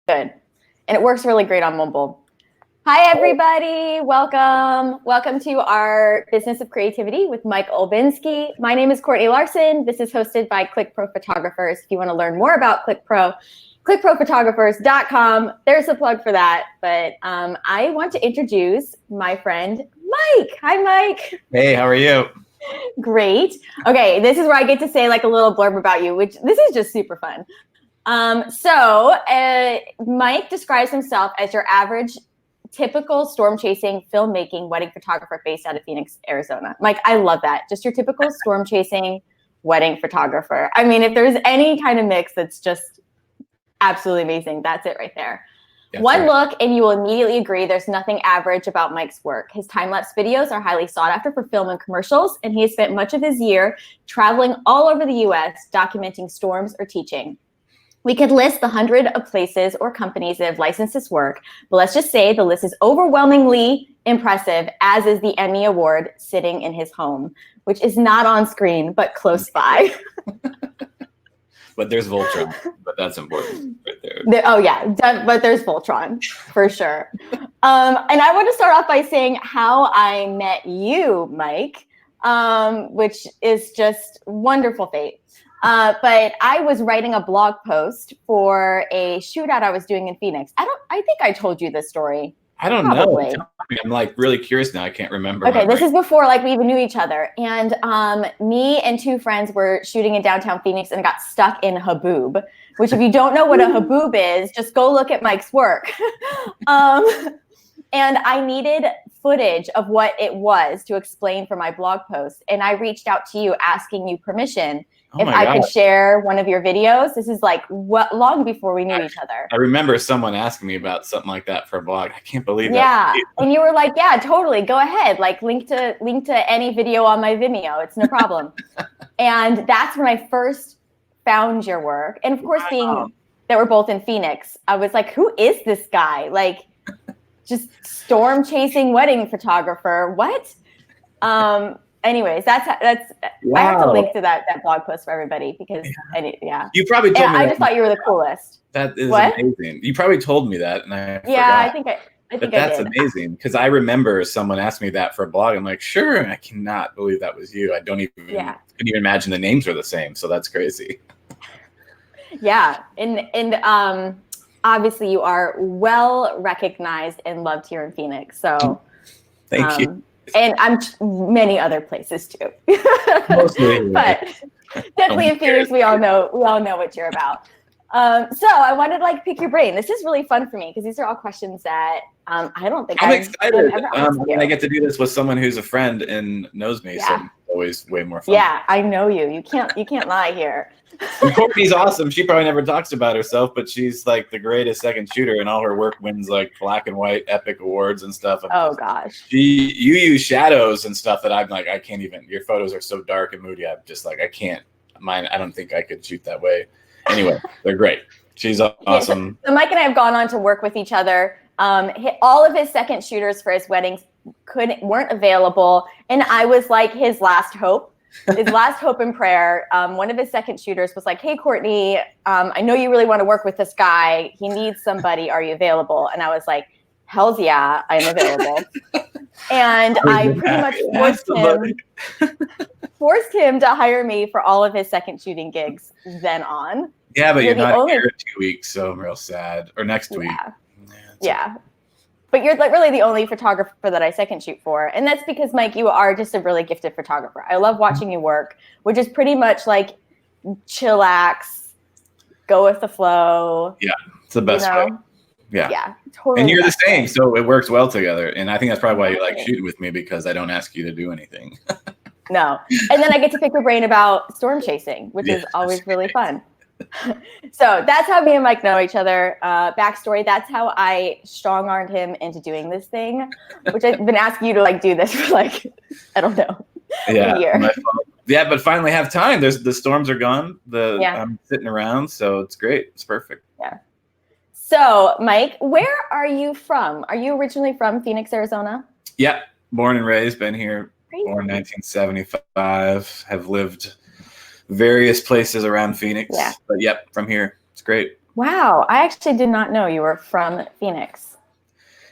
Good. And it works really great on mobile. Hi, everybody. Welcome to our Business of Creativity with Mike Olbinski. My name is Courtney Larson. This is hosted by ClickPro Photographers. If you want to learn more about ClickPro, clickprophotographers.com. There's a plug for that. But I want to introduce my friend, Mike. Hi, Mike. Hey, how are you? Great. Okay, this is where I get to say like a little blurb about you, which this is just super fun. Mike describes himself as your average typical storm chasing filmmaking wedding photographer based out of Phoenix, Arizona. Mike, I love that. Just your typical storm chasing wedding photographer. I mean, if there's any kind of mix that's just absolutely amazing, that's it right there. That's One right. Look and you will immediately agree there's nothing average about Mike's work. His time-lapse videos are highly sought after for film and commercials, and he has spent much of his year traveling all over the US documenting storms or teaching. We could list the 100 of places or companies that have licensed this work, but let's just say the list is overwhelmingly impressive, as is the Emmy Award sitting in his home, which is not on screen, but close by. But there's Voltron, but that's important right there. But there's Voltron, for sure. And I want to start off by saying how I met you, Mike, which is just wonderful fate. But I was writing a blog post for a shootout I was doing in Phoenix. I think I told you this story. I don't know. I'm like really curious now. I can't remember. Okay, this is before like we even knew each other. And me and two friends were shooting in downtown Phoenix and got stuck in Haboob, which if you don't know what a Haboob is, just go look at Mike's work. And I needed footage of what it was to explain for my blog post. And I reached out to you asking you permission if I could share one of your videos. This is like long before we knew each other. I remember someone asking me about something like that for a blog. I can't believe that. Yeah, and you were like, "Yeah, totally. Go ahead. Like, link to any video on my Vimeo. It's no problem." And that's when I first found your work. And of course, being that we're both in Phoenix, I was like, "Who is this guy? Like, just storm chasing wedding photographer? What?" Anyways, that's wow. I have to link to that blog post for everybody because You probably told me I just thought you were the coolest. That is amazing. You probably told me that, and I forgot. I think that's amazing because I remember someone asked me that for a blog. I'm like, sure, and I cannot believe that was you. I don't even couldn't even imagine the names were the same. So that's crazy. Yeah, and obviously you are well recognized and loved here in Phoenix. So thank you. And I'm many other places too. Mostly, but definitely in Phoenix, we all know what you're about. So I wanted to like pick your brain. This is really fun for me because these are all questions that I don't think I'm excited. I get to do this with someone who's a friend and knows me, so it's always way more fun. Yeah, I know you. You can't lie here. And Courtney's awesome. She probably never talks about herself, but she's like the greatest second shooter, and all her work wins like black and white epic awards and stuff. Gosh. You use shadows and stuff that I'm like, I can't even. Your photos are so dark and moody. I'm just like, I can't. Mine. I don't think I could shoot that way. Anyway, they're great. She's awesome. So Mike and I have gone on to work with each other. All of his second shooters for his weddings weren't available, and I was like his last hope. His last hope and prayer. One of his second shooters was like, "Hey, Courtney, I know you really want to work with this guy. He needs somebody. Are you available?" And I was like, "Hell's yeah, I'm available." And I pretty much forced him to hire me for all of his second shooting gigs then on. Yeah, but you're not here in 2 weeks, so I'm real sad. Or next week. Yeah. But you're like really the only photographer that I second shoot for. And that's because, Mike, you are just a really gifted photographer. I love watching you work, which is pretty much like chillax, go with the flow. Yeah, it's the best way. Yeah, totally. And you're the same, so it works well together. And I think that's probably why you like shooting with me, because I don't ask you to do anything. No. And then I get to pick your brain about storm chasing, which is always really fun. So that's how me and Mike know each other. Backstory, that's how I strong-armed him into doing this thing, which I've been asking you to like do this for like, I don't know, a year. Yeah, but finally have time. The storms are gone. I'm sitting around, so it's great. It's perfect. Yeah. So Mike, where are you from? Are you originally from Phoenix, Arizona? Yeah, born and raised, been here, born 1975, have lived various places around Phoenix. Yeah. But yep, from here. It's great. Wow, I actually did not know you were from Phoenix.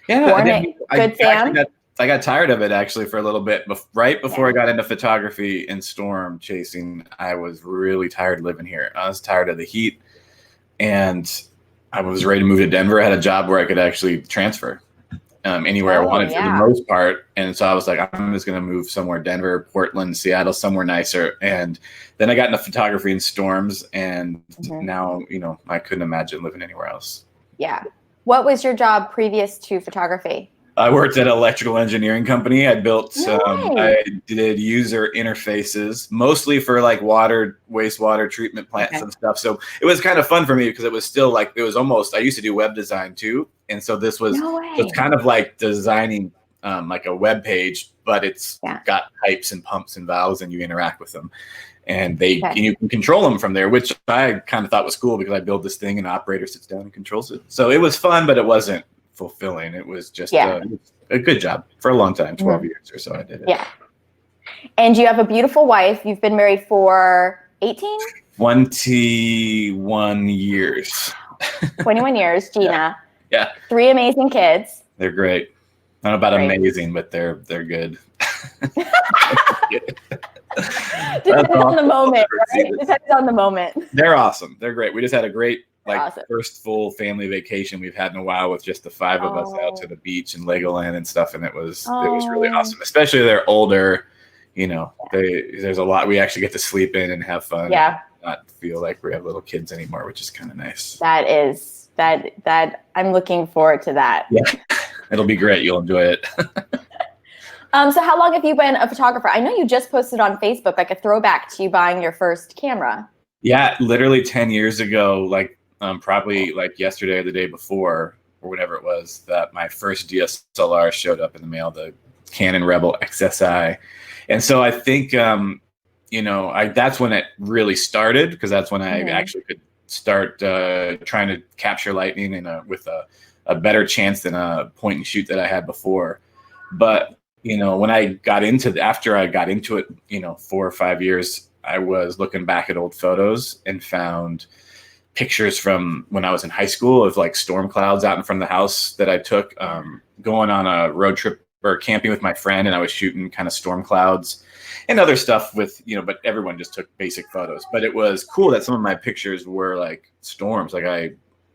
Yeah, Born at Good Sam? I got tired of it actually for a little bit. Right before Yeah. I got into photography and storm chasing, I was really tired living here. I was tired of the heat, and I was ready to move to Denver. I had a job where I could actually transfer anywhere I wanted for the most part. And so I was like, I'm just going to move somewhere, Denver, Portland, Seattle, somewhere nicer. And then I got into photography and storms, and now, you know, I couldn't imagine living anywhere else. Yeah. What was your job previous to photography? I worked at an electrical engineering company. I built, I did user interfaces, mostly for like wastewater treatment plants and stuff. So it was kind of fun for me because it was still like, it was almost, I used to do web design too. And so this was it's kind of like designing like a web page, but it's got pipes and pumps and valves, and you interact with them. And and you can control them from there, which I kind of thought was cool because I build this thing and an operator sits down and controls it. So it was fun, but it wasn't fulfilling. It was just a good job for a long time, 12 years or so I did it. Yeah. And you have a beautiful wife. You've been married for 18? 21 years. 21 years, Gina. Yeah. 3 amazing kids. They're great. I don't know about amazing, but they're good. Depends on the moment, right? Depends on the moment. They're awesome. They're great. We just had a great first full family vacation we've had in a while with just the 5 of us out to the beach and Legoland and stuff, and it was really awesome. Especially they're older, you know. There's a lot we actually get to sleep in and have fun. Yeah. And not feel like we have little kids anymore, which is kind of nice. That I'm looking forward to that. Yeah. It'll be great. You'll enjoy it. So how long have you been a photographer? I know you just posted on Facebook like a throwback to you buying your first camera. Yeah, literally 10 years ago, like probably like yesterday or the day before or whatever it was, that my first DSLR showed up in the mail, the Canon Rebel XSI. And so I think, you know, that's when it really started, because that's when I actually could start trying to capture lightning with a better chance than a point and shoot that I had before. But, you know, when I got into after I got into it, you know, 4 or 5 years, I was looking back at old photos and found pictures from when I was in high school of like storm clouds out in front of the house that I took going on a road trip or camping with my friend, and I was shooting kind of storm clouds and other stuff with, you know, but everyone just took basic photos. But it was cool that some of my pictures were like storms. Like I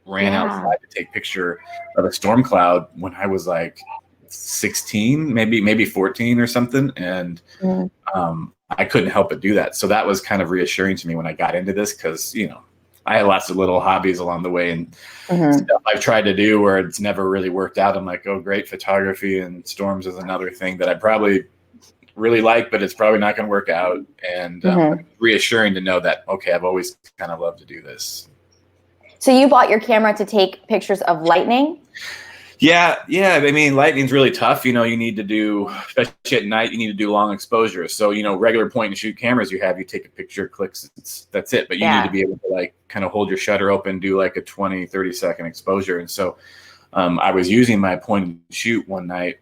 ran outside to take a picture of a storm cloud when I was like 16, maybe 14 or something. And I couldn't help but do that. So that was kind of reassuring to me when I got into this, because, you know, I had lots of little hobbies along the way and stuff I've tried to do where it's never really worked out. I'm like, oh, great, photography and storms is another thing that I probably really like, but it's probably not going to work out. And reassuring to know that, okay, I've always kind of loved to do this. So you bought your camera to take pictures of lightning? Yeah. I mean, lightning's really tough. You know, you need to do, especially at night, you need to do long exposures. So, you know, regular point and shoot cameras you take a picture, clicks, that's it. But you need to be able to like kind of hold your shutter open, do like a 20, 30 second exposure. And so I was using my point and shoot one night,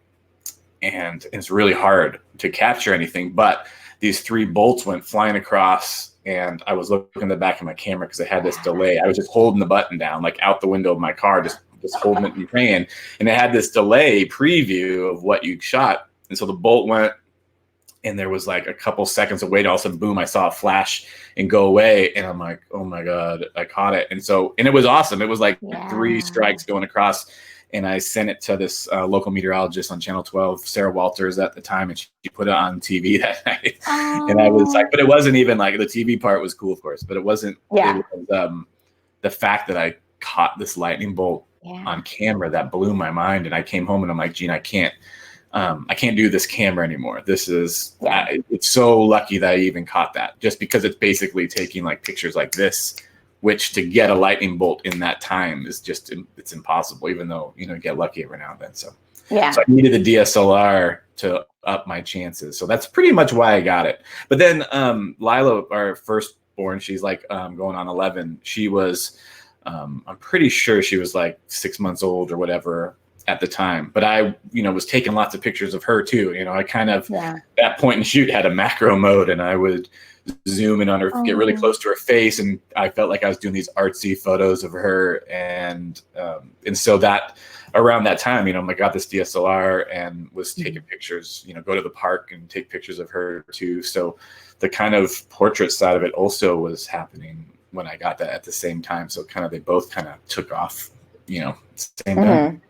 and it's really hard to capture anything. But these 3 bolts went flying across, and I was looking at the back of my camera because I had this delay. I was just holding the button down, like out the window of my car, just holding it and praying. And it had this delay preview of what you shot. And so the bolt went, and there was like a couple seconds of wait. All of a sudden, boom, I saw a flash and go away. And I'm like, oh my God, I caught it. And it was awesome. It was like 3 strikes going across. And I sent it to this local meteorologist on Channel 12, Sarah Walters at the time, and she put it on TV that night. And I was like, but it wasn't even like, the TV part was cool, of course, but it wasn't. It was, the fact that I caught this lightning bolt on camera that blew my mind. And I came home and I'm like, Gene, I can't do this camera anymore. This is, it's so lucky that I even caught that, just because it's basically taking like pictures like this, which to get a lightning bolt in that time is just, it's impossible, even though, you know, you get lucky every now and then. So, so I needed a DSLR to up my chances. So that's pretty much why I got it. But then Lila, our firstborn, she's like going on 11. She was, I'm pretty sure she was like 6 months old or whatever. at the time, but I, was taking lots of pictures of her too. I kind of, Yeah. that point and shoot had a macro mode, and I would zoom in on her, get really close to her face. And I felt like I was doing these artsy photos of her. And so that around that time, I got this DSLR and was taking pictures, go to the park and take pictures of her too. So the kind of portrait side of it also was happening when I got that at the same time. So they both kind of took off, same time.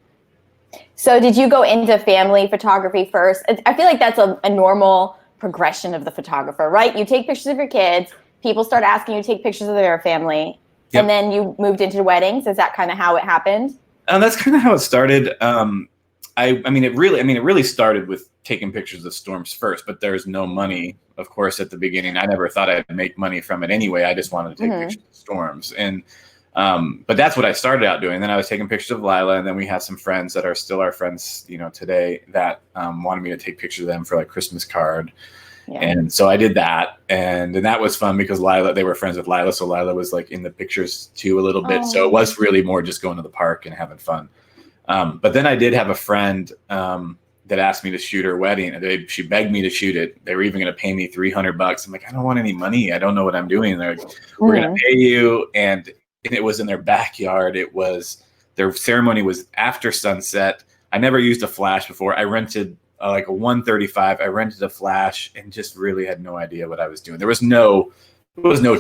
So did you go into family photography first? I feel like that's a normal progression of the photographer, right? You take pictures of your kids, people start asking you to take pictures of their family, and then you moved into weddings. Is that kind of how it happened? That's kind of how it started. It really started with taking pictures of storms first, but there's no money, of course, at the beginning. I never thought I'd make money from it anyway. I just wanted to take pictures of storms. And but that's what I started out doing. Then I was taking pictures of Lila, and then we had some friends that are still our friends, today, that wanted me to take pictures of them for like Christmas card. Yeah. And so I did that, and that was fun because they were friends with Lila, so Lila was like in the pictures too a little bit. So it was really more just going to the park and having fun. But then I did have a friend that asked me to shoot her wedding, and she begged me to shoot it. They were even going to pay me $300. I'm like, I don't want any money. I don't know what I'm doing. They're like, we're going to pay you, and it was in their backyard. Their ceremony was after sunset. I never used a flash before. I rented like a 135. I rented a flash and just really had no idea what I was doing. There was no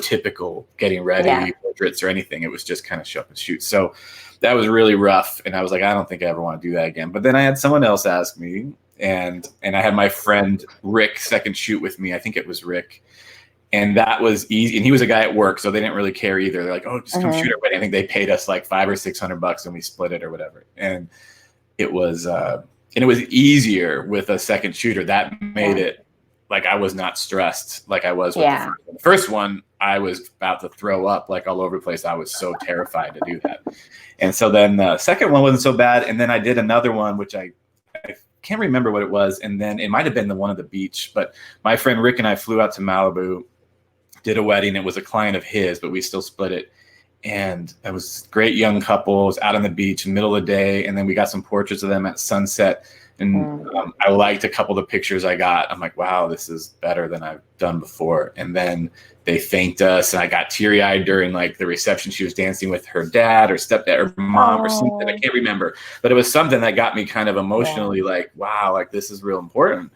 typical getting ready portraits or anything. It was just kind of show up and shoot. So that was really rough. And I was like, I don't think I ever want to do that again. But then I had someone else ask me, and I had my friend Rick second shoot with me. I think it was Rick. And that was easy. And he was a guy at work, so they didn't really care either. They're like, oh, just come shoot our wedding. I think they paid us like $500 or $600 and we split it or whatever. And it was easier with a second shooter. That made it like I was not stressed like I was with the first one. The first one, I was about to throw up like all over the place. I was so terrified to do that. And so then the second one wasn't so bad. And then I did another one, which I can't remember what it was. And then it might have been the one at the beach. But my friend Rick and I flew out to Malibu, did a wedding. It was a client of his, but we still split it. And it was great young couples out on the beach in the middle of the day. And then we got some portraits of them at sunset. And I liked a couple of the pictures I got. I'm like, wow, this is better than I've done before. And then they thanked us, and I got teary-eyed during like the reception. She was dancing with her dad or stepdad or mom or something. I can't remember. But it was something that got me kind of emotionally like, wow, like this is real important.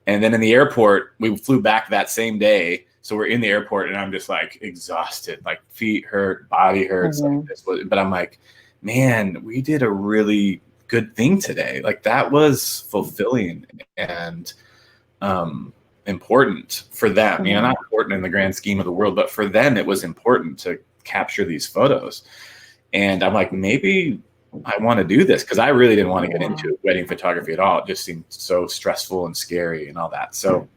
And then in the airport, we flew back that same day. So we're in the airport, and I'm just like exhausted, like feet hurt, body hurts. Like this. But I'm like, man, we did a really good thing today. Like that was fulfilling and important for them. Not important in the grand scheme of the world, but for them, it was important to capture these photos. And I'm like, maybe I want to do this, because I really didn't want to get into wedding photography at all. It just seemed so stressful and scary and all that. So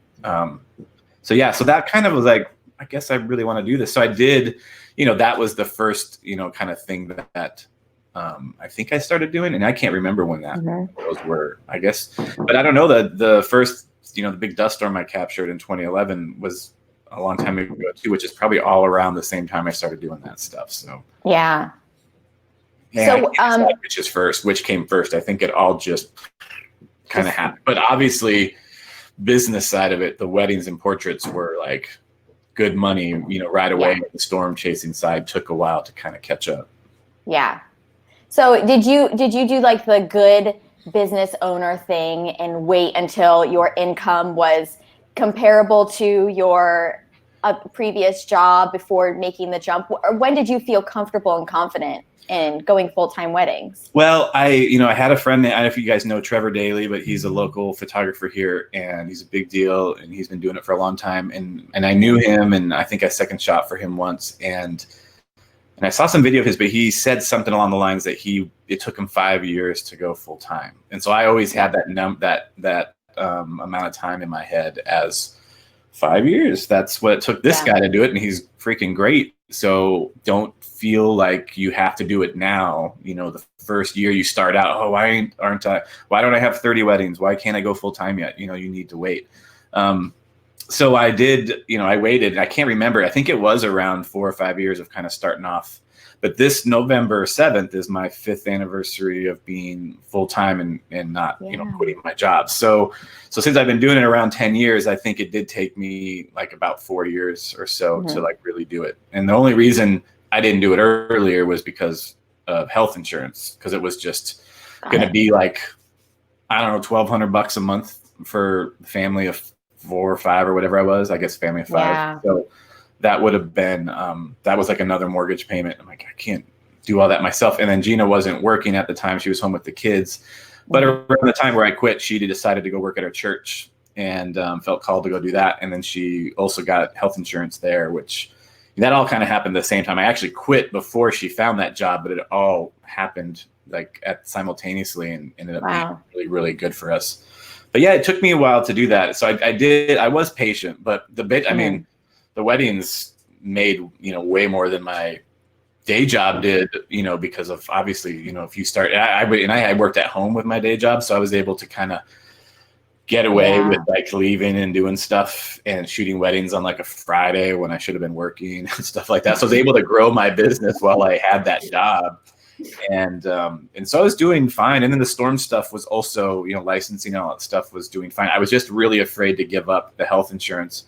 so that kind of was like, I guess I really want to do this. So I did, that was the first, kind of thing that I think I started doing, and I can't remember when those were, I guess. But I don't know, the first, the big dust storm I captured in 2011 was a long time ago too, which is probably all around the same time I started doing that stuff. So yeah. So which came first. I think it all just kind of happened. But obviously, business side of it, the weddings and portraits were like good money, right away. The storm chasing side took a while to kind of catch up. Yeah. So did you do like the good business owner thing and wait until your income was comparable to your previous job before making the jump? Or when did you feel comfortable and confident in going full-time weddings? Well, I had a friend, I don't know if you guys know Trevor Daly, but he's a local photographer here, and he's a big deal, and he's been doing it for a long time. And I knew him, and I think I second shot for him once. And I saw some video of his, but he said something along the lines that it took him 5 years to go full time. And so I always had that amount of time in my head as 5 years. That's what it took this guy to do it, and he's freaking great. So don't feel like you have to do it now. The first year you start out, oh, why don't I have 30 weddings? Why can't I go full time yet? You need to wait. so I did, I waited. I can't remember. I think it was around 4 or 5 years of kind of starting off. But this November 7th is my 5th anniversary of being full time and not, quitting my job. So since I've been doing it around 10 years, I think it did take me like about 4 years or so to like really do it. And the only reason I didn't do it earlier was because of health insurance, because it was just going to be like, I don't know, $1,200 a month for a family of 4 or 5 or whatever I was. I guess family of 5. Yeah. So that would have been, that was like another mortgage payment. I'm like, I can't do all that myself. And then Gina wasn't working at the time. She was home with the kids. But around the time where I quit, she decided to go work at our church and felt called to go do that. And then she also got health insurance there, which that all kind of happened at the same time. I actually quit before she found that job, but it all happened like simultaneously and ended up being really, really good for us. But yeah, it took me a while to do that. So I was patient, but I mean, the weddings made, way more than my day job did, because of obviously, if you start, I worked at home with my day job. So I was able to kind of get away with like leaving and doing stuff and shooting weddings on like a Friday when I should have been working and stuff like that. So I was able to grow my business while I had that job. And so I was doing fine. And then the storm stuff was also, licensing and all that stuff was doing fine. I was just really afraid to give up the health insurance.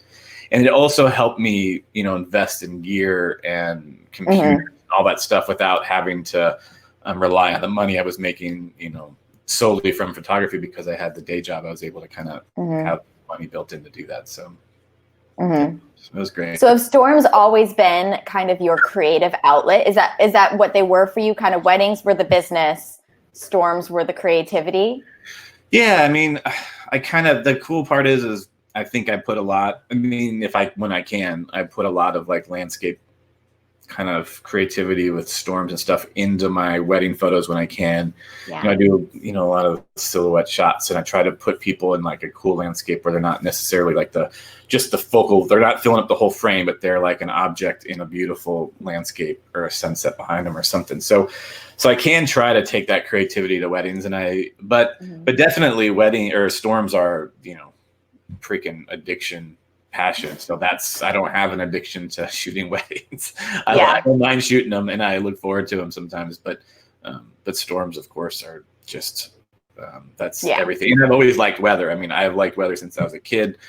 And it also helped me, invest in gear and computers and all that stuff without having to rely on the money I was making, solely from photography, because I had the day job. I was able to kind of have money built in to do that. So it was great. So have storms always been kind of your creative outlet? Is that what they were for you? Kind of weddings were the business, storms were the creativity? Yeah. I mean, the cool part is I think I put a lot, when I can, I put a lot of like landscape kind of creativity with storms and stuff into my wedding photos when I can. Yeah. I do, a lot of silhouette shots, and I try to put people in like a cool landscape where they're not necessarily like just the focal, they're not filling up the whole frame, but they're like an object in a beautiful landscape or a sunset behind them or something. So I can try to take that creativity to weddings, but definitely wedding or storms are, freaking addiction passion. So I don't have an addiction to shooting weddings. I don't mind shooting them, and I look forward to them sometimes, but storms of course are just that's everything. And I've always liked weather. I've liked weather since I was a kid.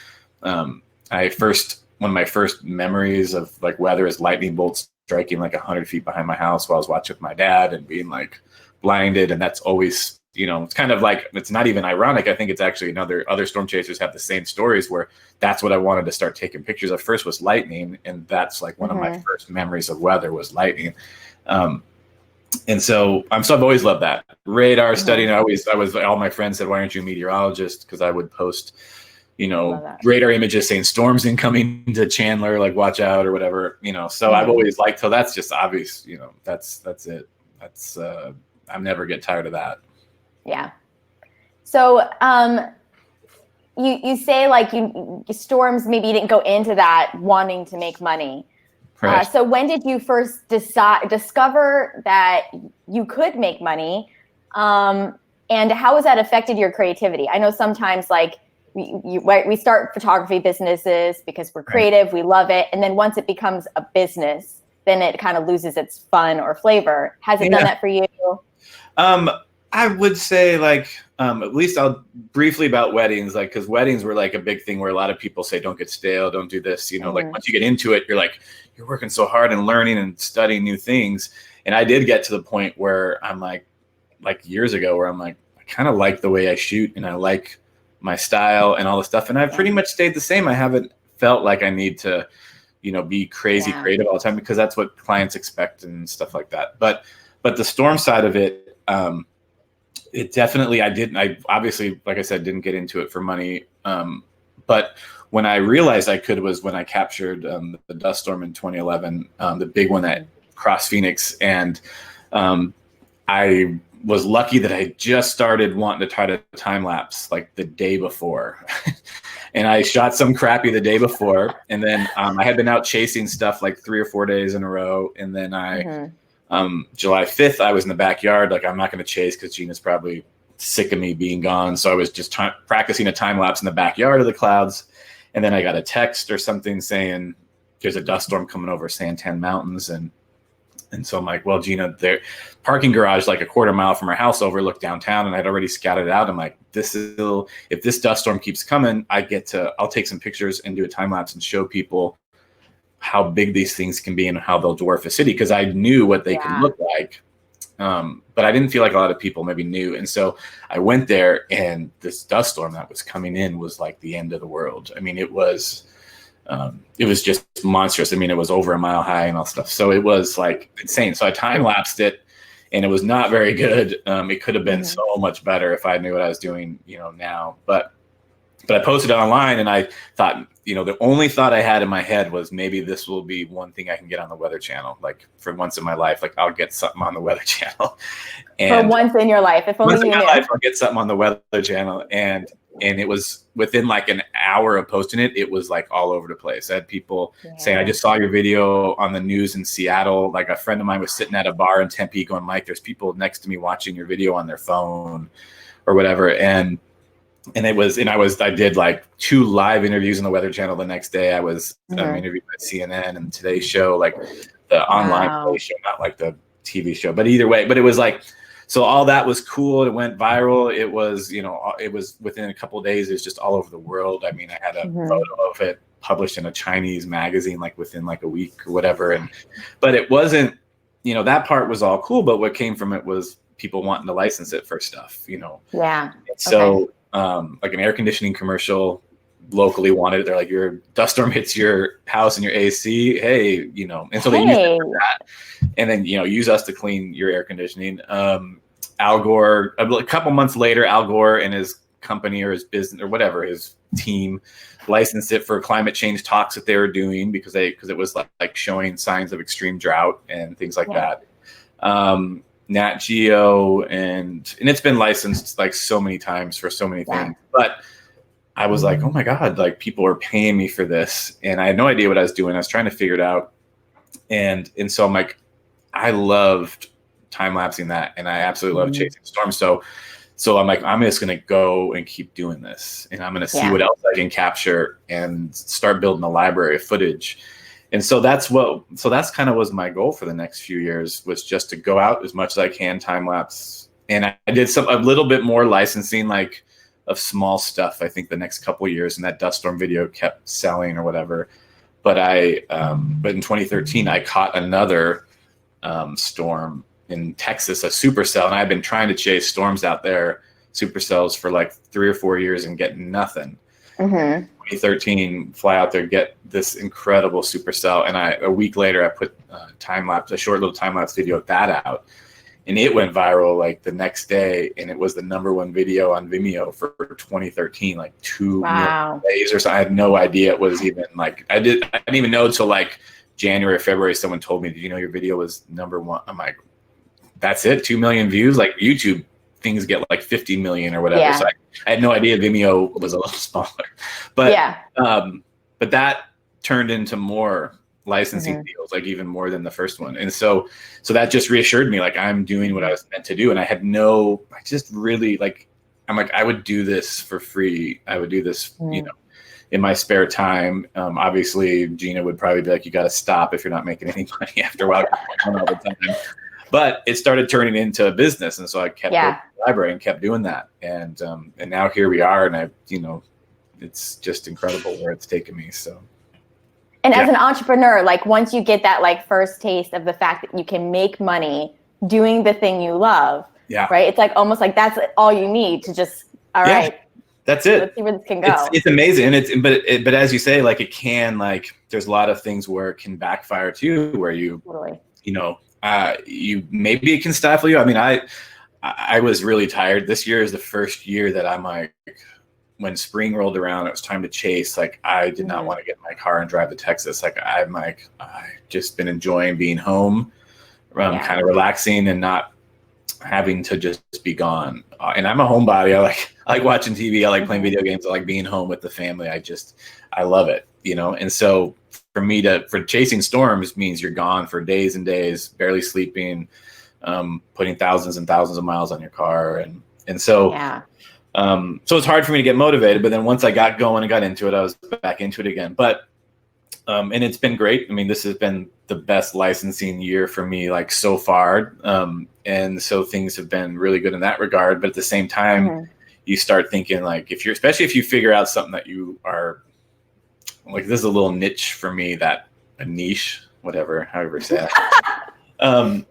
One of my first memories of like weather is lightning bolts striking like 100 feet behind my house while I was watching with my dad and being like blinded. And that's always, it's kind of like, it's not even ironic. I think it's actually other storm chasers have the same stories where that's what I wanted to start taking pictures of. First was lightning. And that's like one of my first memories of weather was lightning. And so I've always loved that radar studying. All my friends said, why aren't you a meteorologist? Cause I would post, radar images saying storms incoming to Chandler, like watch out or whatever, so I've always liked, so that's just obvious, that's it. That's, I never get tired of that. Yeah. So, you say like storms, maybe you didn't go into that wanting to make money. Right. So when did you first discover that you could make money? And how has that affected your creativity? I know sometimes like we start photography businesses because we're creative, we love it. And then once it becomes a business, then it kind of loses its fun or flavor. Has it done that for you? I would say like, at least I'll briefly about weddings, like, cause weddings were like a big thing where a lot of people say, don't get stale, don't do this, like once you get into it, you're like, you're working so hard and learning and studying new things. And I did get to the point where I'm like years ago where I'm like, I kind of like the way I shoot and I like my style and all the stuff. And I've pretty much stayed the same. I haven't felt like I need to, be crazy creative all the time because that's what clients expect and stuff like that. But the storm side of it, it definitely, I obviously, like I said, didn't get into it for money. But when I realized I could was when I captured the dust storm in 2011, the big one that crossed Phoenix. And I was lucky that I just started wanting to try to time lapse like the day before. And I shot some crappy the day before. And then I had been out chasing stuff like 3 or 4 days in a row. And then July 5th, I was in the backyard. Like, I'm not going to chase because Gina's probably sick of me being gone. So I was just practicing a time lapse in the backyard of the clouds. And then I got a text or something saying there's a dust storm coming over Santan Mountains. And so I'm like, well, Gina, their parking garage, like a quarter mile from our house, overlooked downtown, and I'd already scouted it out. I'm like, if this dust storm keeps coming, I'll take some pictures and do a time lapse and show people how big these things can be and how they'll dwarf a city. Because I knew what they could look like. But I didn't feel like a lot of people maybe knew. And so I went there, and this dust storm that was coming in was like the end of the world. I mean, it was just monstrous. I mean, it was over a mile high and all stuff. So it was like insane. So I time lapsed it, and it was not very good. It could have been so much better if I knew what I was doing, now. But I posted it online, and I thought, the only thought I had in my head was maybe this will be one thing I can get on the Weather Channel. Like for once in my life, like I'll get something on the Weather Channel. And for once in your life, if only once in you my knew. life, I'll get something on the Weather Channel. And it was within like an hour of posting it, it was like all over the place. I had people saying, I just saw your video on the news in Seattle. Like a friend of mine was sitting at a bar in Tempe going, Mike, there's people next to me watching your video on their phone or whatever. And I did like 2 live interviews on the Weather Channel the next day. I was interviewed by CNN and Today Show, like the online Today Show, not like the TV show, but either way. But it was like, so all that was cool. It went viral. It was, it was within a couple of days. It was just all over the world. I mean, I had a photo of it published in a Chinese magazine, like within like a week or whatever. But it wasn't, that part was all cool. But what came from it was people wanting to license it for stuff, Yeah. So, like an air conditioning commercial locally wanted it. They're like, your dust storm hits your house and your AC. Hey, and so they use it for that. And then, use us to clean your air conditioning. Al Gore, a couple months later, Al Gore and his company or his business or whatever, his team licensed it for climate change talks that they were doing because it was like showing signs of extreme drought and things like that. Nat Geo and it's been licensed like so many times for so many things. But I was like, oh my God, like people are paying me for this. And I had no idea what I was doing. I was trying to figure it out. And so I'm like, I loved time lapsing that. And I absolutely love chasing storms. So I'm like, I'm just going to go and keep doing this. And I'm going to see what else I can capture and start building a library of footage. And so that's kind of was my goal for the next few years, was just to go out as much as I can, time lapse. And I did a little bit more licensing, like of small stuff, I think the next couple of years, and that dust storm video kept selling or whatever. But but in 2013, I caught another storm in Texas, a supercell, and I've been trying to chase storms out there, supercells, for like 3 or 4 years and get nothing. 2013, fly out there, get this incredible supercell, and a week later I put a short little time lapse video of that out, and it went viral like the next day, and it was the #1 video on Vimeo for 2013, like 2 million days or so. I had no idea it was even like I didn't even know until like January or February. Someone told me, "Did you know your video was #1?" I'm like, "That's it, 2 million views." Like YouTube things get like 50 million or whatever. So I had no idea Vimeo was a little smaller, but but that turned into more licensing deals, like even more than the first one. And so that just reassured me, like I'm doing what I was meant to do. And I just really like, I'm like, I would do this for free. I would do this, in my spare time. Obviously Gina would probably be like, you got to stop if you're not making any money after a while all the time. But it started turning into a business, and so I kept building the library and kept doing that, and now here we are, and it's just incredible where it's taken me. So, and as an entrepreneur, like once you get that like first taste of the fact that you can make money doing the thing you love, right? It's like almost like that's all you need to just right. That's it. Let's see where this can go. It's amazing, and but as you say, like it can, like there's a lot of things where it can backfire too, where you maybe it can stifle you. I mean, I was really tired. This year is the first year that I'm like, when spring rolled around, it was time to chase. Like I did not want to get in my car and drive to Texas. Like I just been enjoying being home, kind of relaxing and not having to just be gone. And I'm a homebody. I like watching TV. I like playing video games. I like being home with the family. I love it, And so for chasing storms means you're gone for days and days, barely sleeping, putting thousands and thousands of miles on your car. And so So it's hard for me to get motivated. But then once I got going and got into it, I was back into it again. But and it's been great. I mean, this has been the best licensing year for me, like so far. And so things have been really good in that regard. But at the same time, you start thinking like, especially if you figure out something that you are like, this is a little niche for me, that a niche, whatever, however you say it.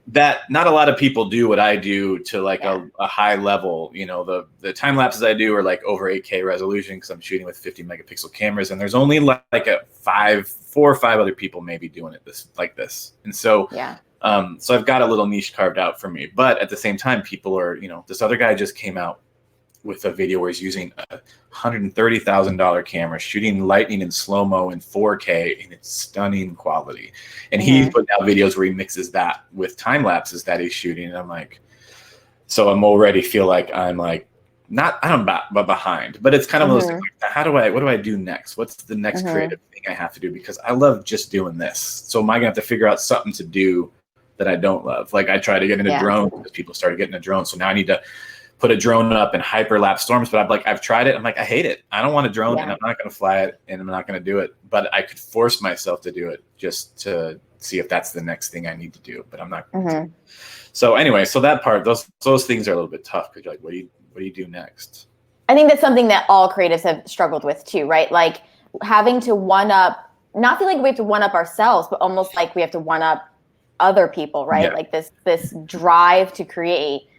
That not a lot of people do what I do to like a high level. You know, the time lapses I do are like over 8K resolution because I'm shooting with 50 megapixel cameras, and there's only like 4 or 5 other people maybe doing it like this. And so so I've got a little niche carved out for me. But at the same time, people are, you know, this other guy just came out with a video where he's using a $130,000 camera, shooting lightning in slow-mo in 4K, and it's stunning quality. And he's putting out videos where he mixes that with time lapses that he's shooting. And I'm like, so I'm already feel like I'm like, but behind, but it's kind of those things like, what do I do next? What's the next creative thing I have to do? Because I love just doing this. So am I gonna have to figure out something to do that I don't love? Like I tried to get into drone because people started getting a drone. So now I need to put a drone up and hyperlapse storms, but I've tried it. I'm like, I hate it. I don't want a drone and I'm not going to fly it and I'm not going to do it, but I could force myself to do it just to see if that's the next thing I need to do, but I'm not. So anyway, so that part, those things are a little bit tough because you're like, what do you do next? I think that's something that all creatives have struggled with too, right? Like having to not feel like we have to one up ourselves, but almost like we have to one up other people, right? Like this drive to create,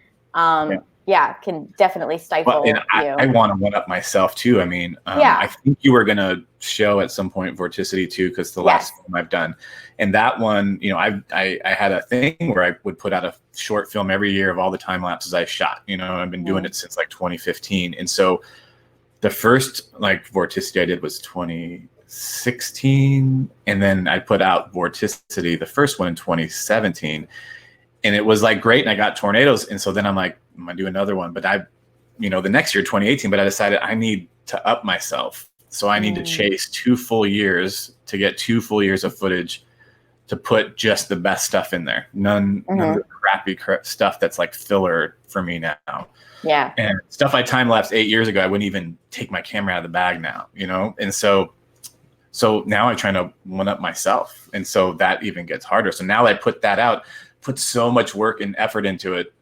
can definitely stifle you. I want to one up myself too. I mean, I think you were going to show at some point Vorticity too, because the last film I've done, and that one, you know, I had a thing where I would put out a short film every year of all the time lapses I shot. You know, I've been doing it since like 2015, and so the first like Vorticity I did was 2016, and then I put out Vorticity, the first one, in 2017. And it was like great, and I got tornadoes, and so then I'm like, I'm gonna do another one. But the next year, 2018, but I decided I need to up myself, so I need to chase 2 full years to get 2 full years of footage to put just the best stuff in there. None of the crappy stuff that's like filler for me now. Yeah, and stuff I time lapsed 8 years ago, I wouldn't even take my camera out of the bag now, you know, and so now I'm trying to one up myself, and so that even gets harder. So now I put that out. Put so much work and effort into it,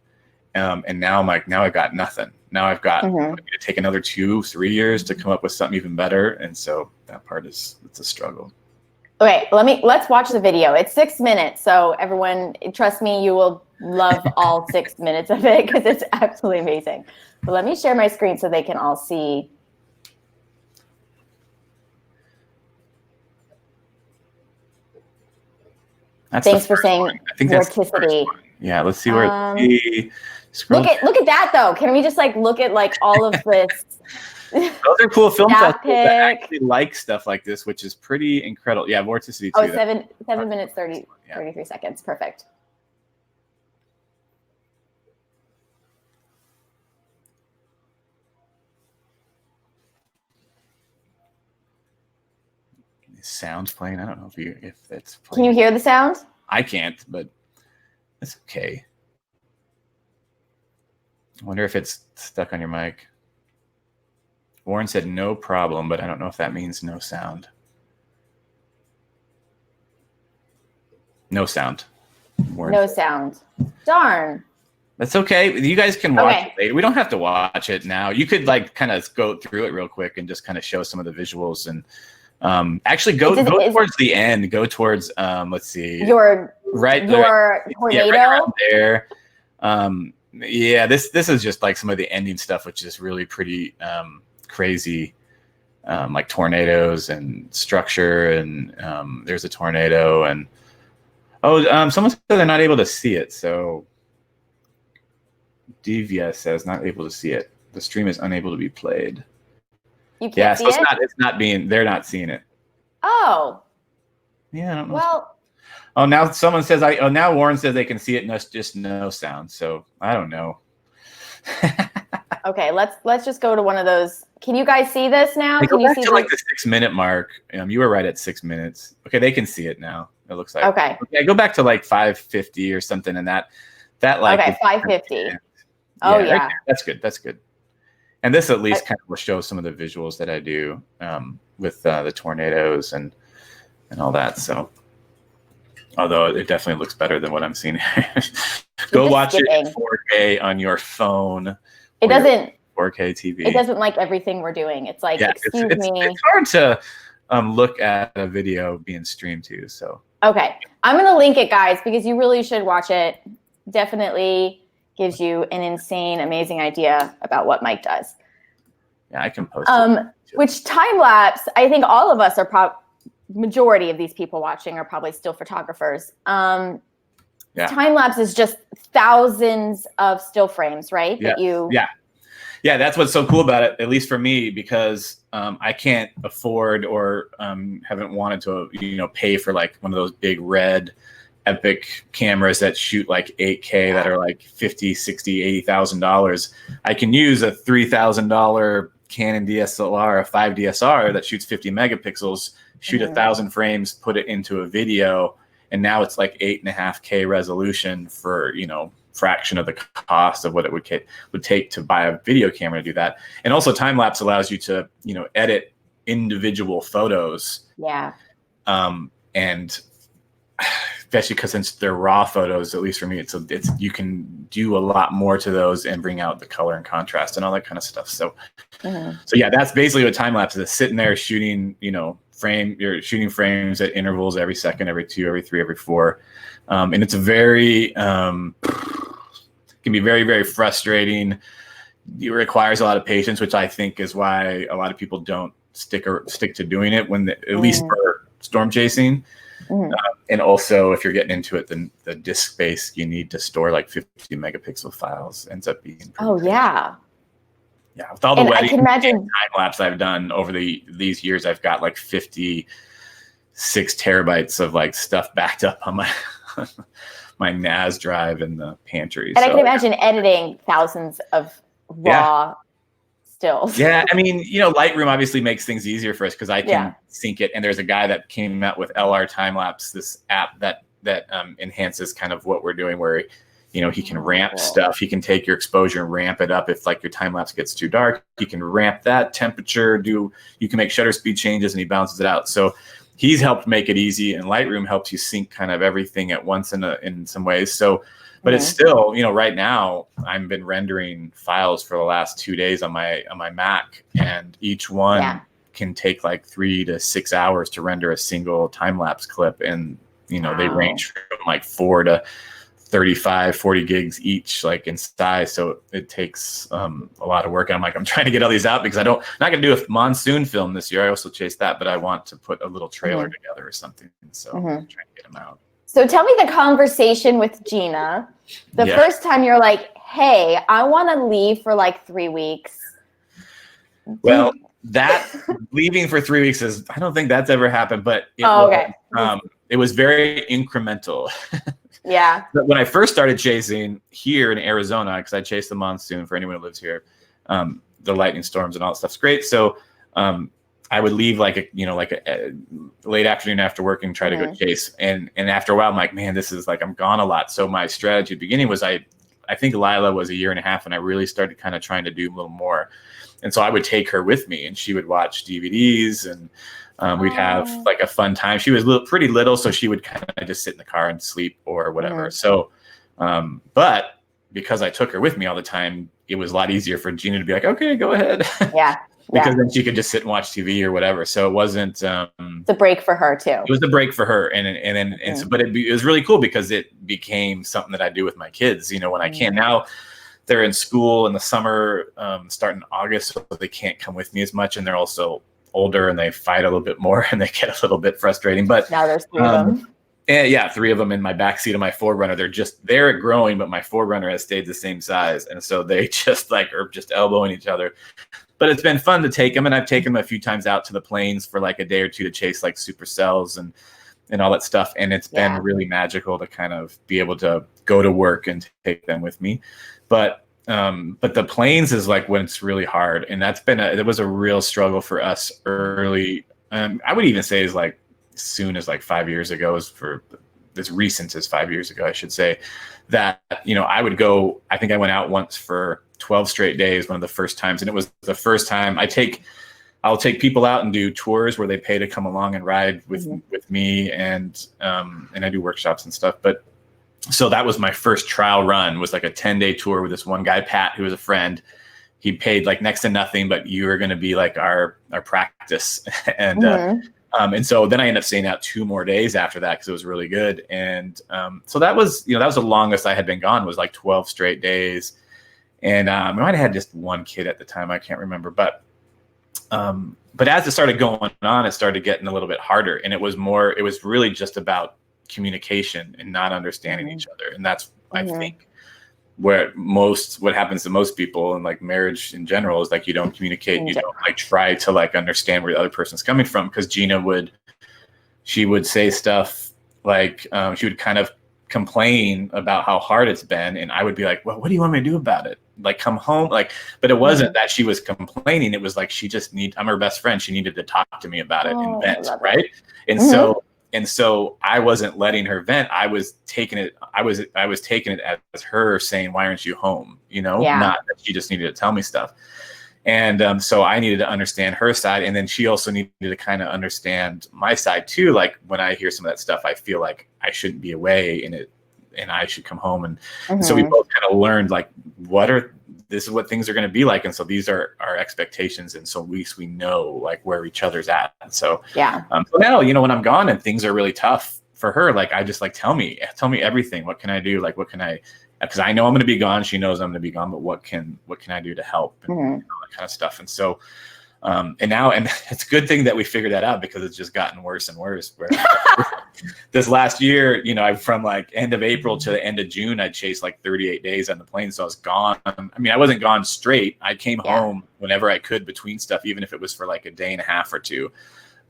and now I'm like, now I got nothing. Now I've got to take another 2-3 years to come up with something even better, and so that part it's a struggle. Okay, let's watch the video. It's 6 minutes, so everyone, trust me, you will love all 6 minutes of it because it's absolutely amazing. But let me share my screen so they can all see. Thanks for saying Vorticity. Yeah, let's see where look at that though. Can we just like look at like all of this? Those are cool film festivals that actually like stuff like this, which is pretty incredible. Yeah, Vorticity too. Oh, 7 minutes 33 seconds. Perfect. Sounds playing. I don't know if that's playing. Can you hear the sound? I can't, but it's okay. I wonder if it's stuck on your mic. Warren said no problem, but I don't know if that means no sound. No sound. Warren. No sound. Darn. That's okay. You guys can watch it later. We don't have to watch it now. You could like kind of go through it real quick and just kind of show some of the visuals and actually go towards the end. Go towards let's see. Your tornado. Yeah, right around there. This is just like some of the ending stuff, which is really pretty crazy. Like tornadoes and structure, and there's a tornado, and someone said they're not able to see it. So Divya says not able to see it. The stream is unable to be played. You can't see it? They're not seeing it. Oh. Yeah, I don't know. Well. Oh, now someone says now Warren says they can see it and that's just no sound. So I don't know. Okay, let's just go to one of those. Can you guys see this now? Can you see like the 6 minute mark? You were right at 6 minutes. Okay, they can see it now. It looks like. Okay. Yeah, go back to like 5:50 or something, and that like. Okay, 5:50. Oh yeah. Right, that's good. That's good. And this at least kind of will show some of the visuals that I do with the tornadoes and all that. So, although it definitely looks better than what I'm seeing. Go watch it in 4K on your phone. It doesn't 4K TV. It doesn't like everything we're doing. It's like, excuse me. It's hard to look at a video being streamed too. So okay, I'm gonna link it, guys, because you really should watch it. Definitely gives you an insane, amazing idea about what Mike does. Yeah, I can post it. Which time lapse, I think all of us are majority of these people watching are probably still photographers. Time lapse is just thousands of still frames, right? Yeah, that's what's so cool about it, at least for me, because I can't afford or haven't wanted to, pay for like one of those big red epic cameras that shoot like 8K that are like $50, $60, $80,000. I can use a $3,000 Canon DSLR, a 5DSR that shoots 50 megapixels, shoot 1,000 frames, put it into a video, and now it's like 8.5K resolution for, fraction of the cost of what it would take to buy a video camera to do that. And also time lapse allows you to, edit individual photos. Yeah. And especially because since they're raw photos, at least for me, it's you can do a lot more to those and bring out the color and contrast and all that kind of stuff. So, so yeah, that's basically what time lapse is. Sitting there shooting, you're shooting frames at intervals every second, every 2, every 3, every 4. And it's very, can be very, very frustrating. It requires a lot of patience, which I think is why a lot of people don't stick to doing it at least for storm chasing. And also, if you're getting into it, then the disk space you need to store like 50 megapixel files ends up being. Yeah. With all the I can imagine time lapse I've done over these years, I've got like 56 terabytes of like stuff backed up on my NAS drive in the pantry. And I can imagine editing thousands of raw stills. Yeah, I mean, Lightroom obviously makes things easier for us because I can sync it. And there's a guy that came out with LR Time Lapse, this app that enhances kind of what we're doing, where he can ramp stuff. He can take your exposure and ramp it up if like your time lapse gets too dark. He can ramp that temperature. You can make shutter speed changes, and he balances it out. So he's helped make it easy, and Lightroom helps you sync kind of everything at once in some ways. So, but it's still, right now I've been rendering files for the last 2 days on my Mac, and each one can take like 3 to 6 hours to render a single time lapse clip, and they range from like 4 to 35, 40 gigs each, like in size. So it takes a lot of work. I'm trying to get all these out because not going to do a monsoon film this year. I also chased that, but I want to put a little trailer together or something. So I'm trying to get them out. So tell me the conversation with Gina. The first time you're like, hey, I want to leave for like 3 weeks. Well, that leaving for 3 weeks I don't think that's ever happened, but it was very incremental. Yeah. When I first started chasing here in Arizona, because I chased the monsoon for anyone who lives here, the lightning storms and all that stuff's great. So I would leave like a late afternoon after work and try to go chase. And after a while, I'm like, man, this is like I'm gone a lot. So my strategy at the beginning was I think Lila was 1.5 years, and I really started kind of trying to do a little more. And so I would take her with me, and she would watch DVDs, and we'd have like a fun time. She was pretty little, so she would kind of just sit in the car and sleep or whatever. So, but because I took her with me all the time, it was a lot easier for Gina to be like, okay, go ahead. Yeah. Because then she could just sit and watch TV or whatever. So it wasn't. It's a break for her too. It was a break for her, but it was really cool because it became something that I do with my kids. When I can now. They're in school in the summer, starting August, so they can't come with me as much, and they're also older and they fight a little bit more and they get a little bit frustrating. But now there's 3 of them. Yeah, 3 of them in my backseat of my Forerunner. They're growing, but my Forerunner has stayed the same size, and so they just are just elbowing each other. But it's been fun to take them, and I've taken them a few times out to the plains for like a day or two to chase like supercells and all that stuff, and it's been really magical to kind of be able to go to work and take them with me. But the plains is like when it's really hard, and it was a real struggle for us early. I would even say as like as soon as like 5 years ago, as recent as 5 years ago, I should say, that I would go. I think I went out once for 12 straight days, one of the first times. And it was the first time I'll take people out and do tours where they pay to come along and ride with me. And I do workshops and stuff. But so that was my first trial run, was like a 10-day tour with this one guy, Pat, who was a friend. He paid like next to nothing, but you were going to be like our practice. And so then I ended up staying out 2 more days after that because it was really good. And so that was the longest I had been gone, was like 12 straight days. And I might have had just one kid at the time. I can't remember. But as it started going on, it started getting a little bit harder. And it was really just about communication and not understanding each other. And that's, I think, what happens to most people, and like marriage in general, is like you don't communicate, you don't like try to like understand where the other person's coming from. Because Gina would say stuff like she would kind of complain about how hard it's been, and I would be like, well, what do you want me to do about it? Like, come home? Like, but it wasn't that she was complaining. It was like I'm her best friend. She needed to talk to me about it and vent, right? And so I wasn't letting her vent. I was taking it as her saying, why aren't you home? Not that she just needed to tell me stuff. And so I needed to understand her side. And then she also needed to kind of understand my side too. Like, when I hear some of that stuff, I feel like I shouldn't be away and I should come home. And so we both kind of learned, like, this is what things are going to be like. And so these are our expectations. And so at least we know like where each other's at. And so, so now, when I'm gone and things are really tough for her, like, I just like, tell me everything. What can I do? Like, because I know I'm going to be gone. She knows I'm going to be gone, but what can I do to help and all that kind of stuff. And so, and it's a good thing that we figured that out, because it's just gotten worse and worse. Where this last year, from like end of April to the end of June, I chased like 38 days on the plane. So I was gone. I mean, I wasn't gone straight. I came home whenever I could between stuff, even if it was for like a day and a half or two.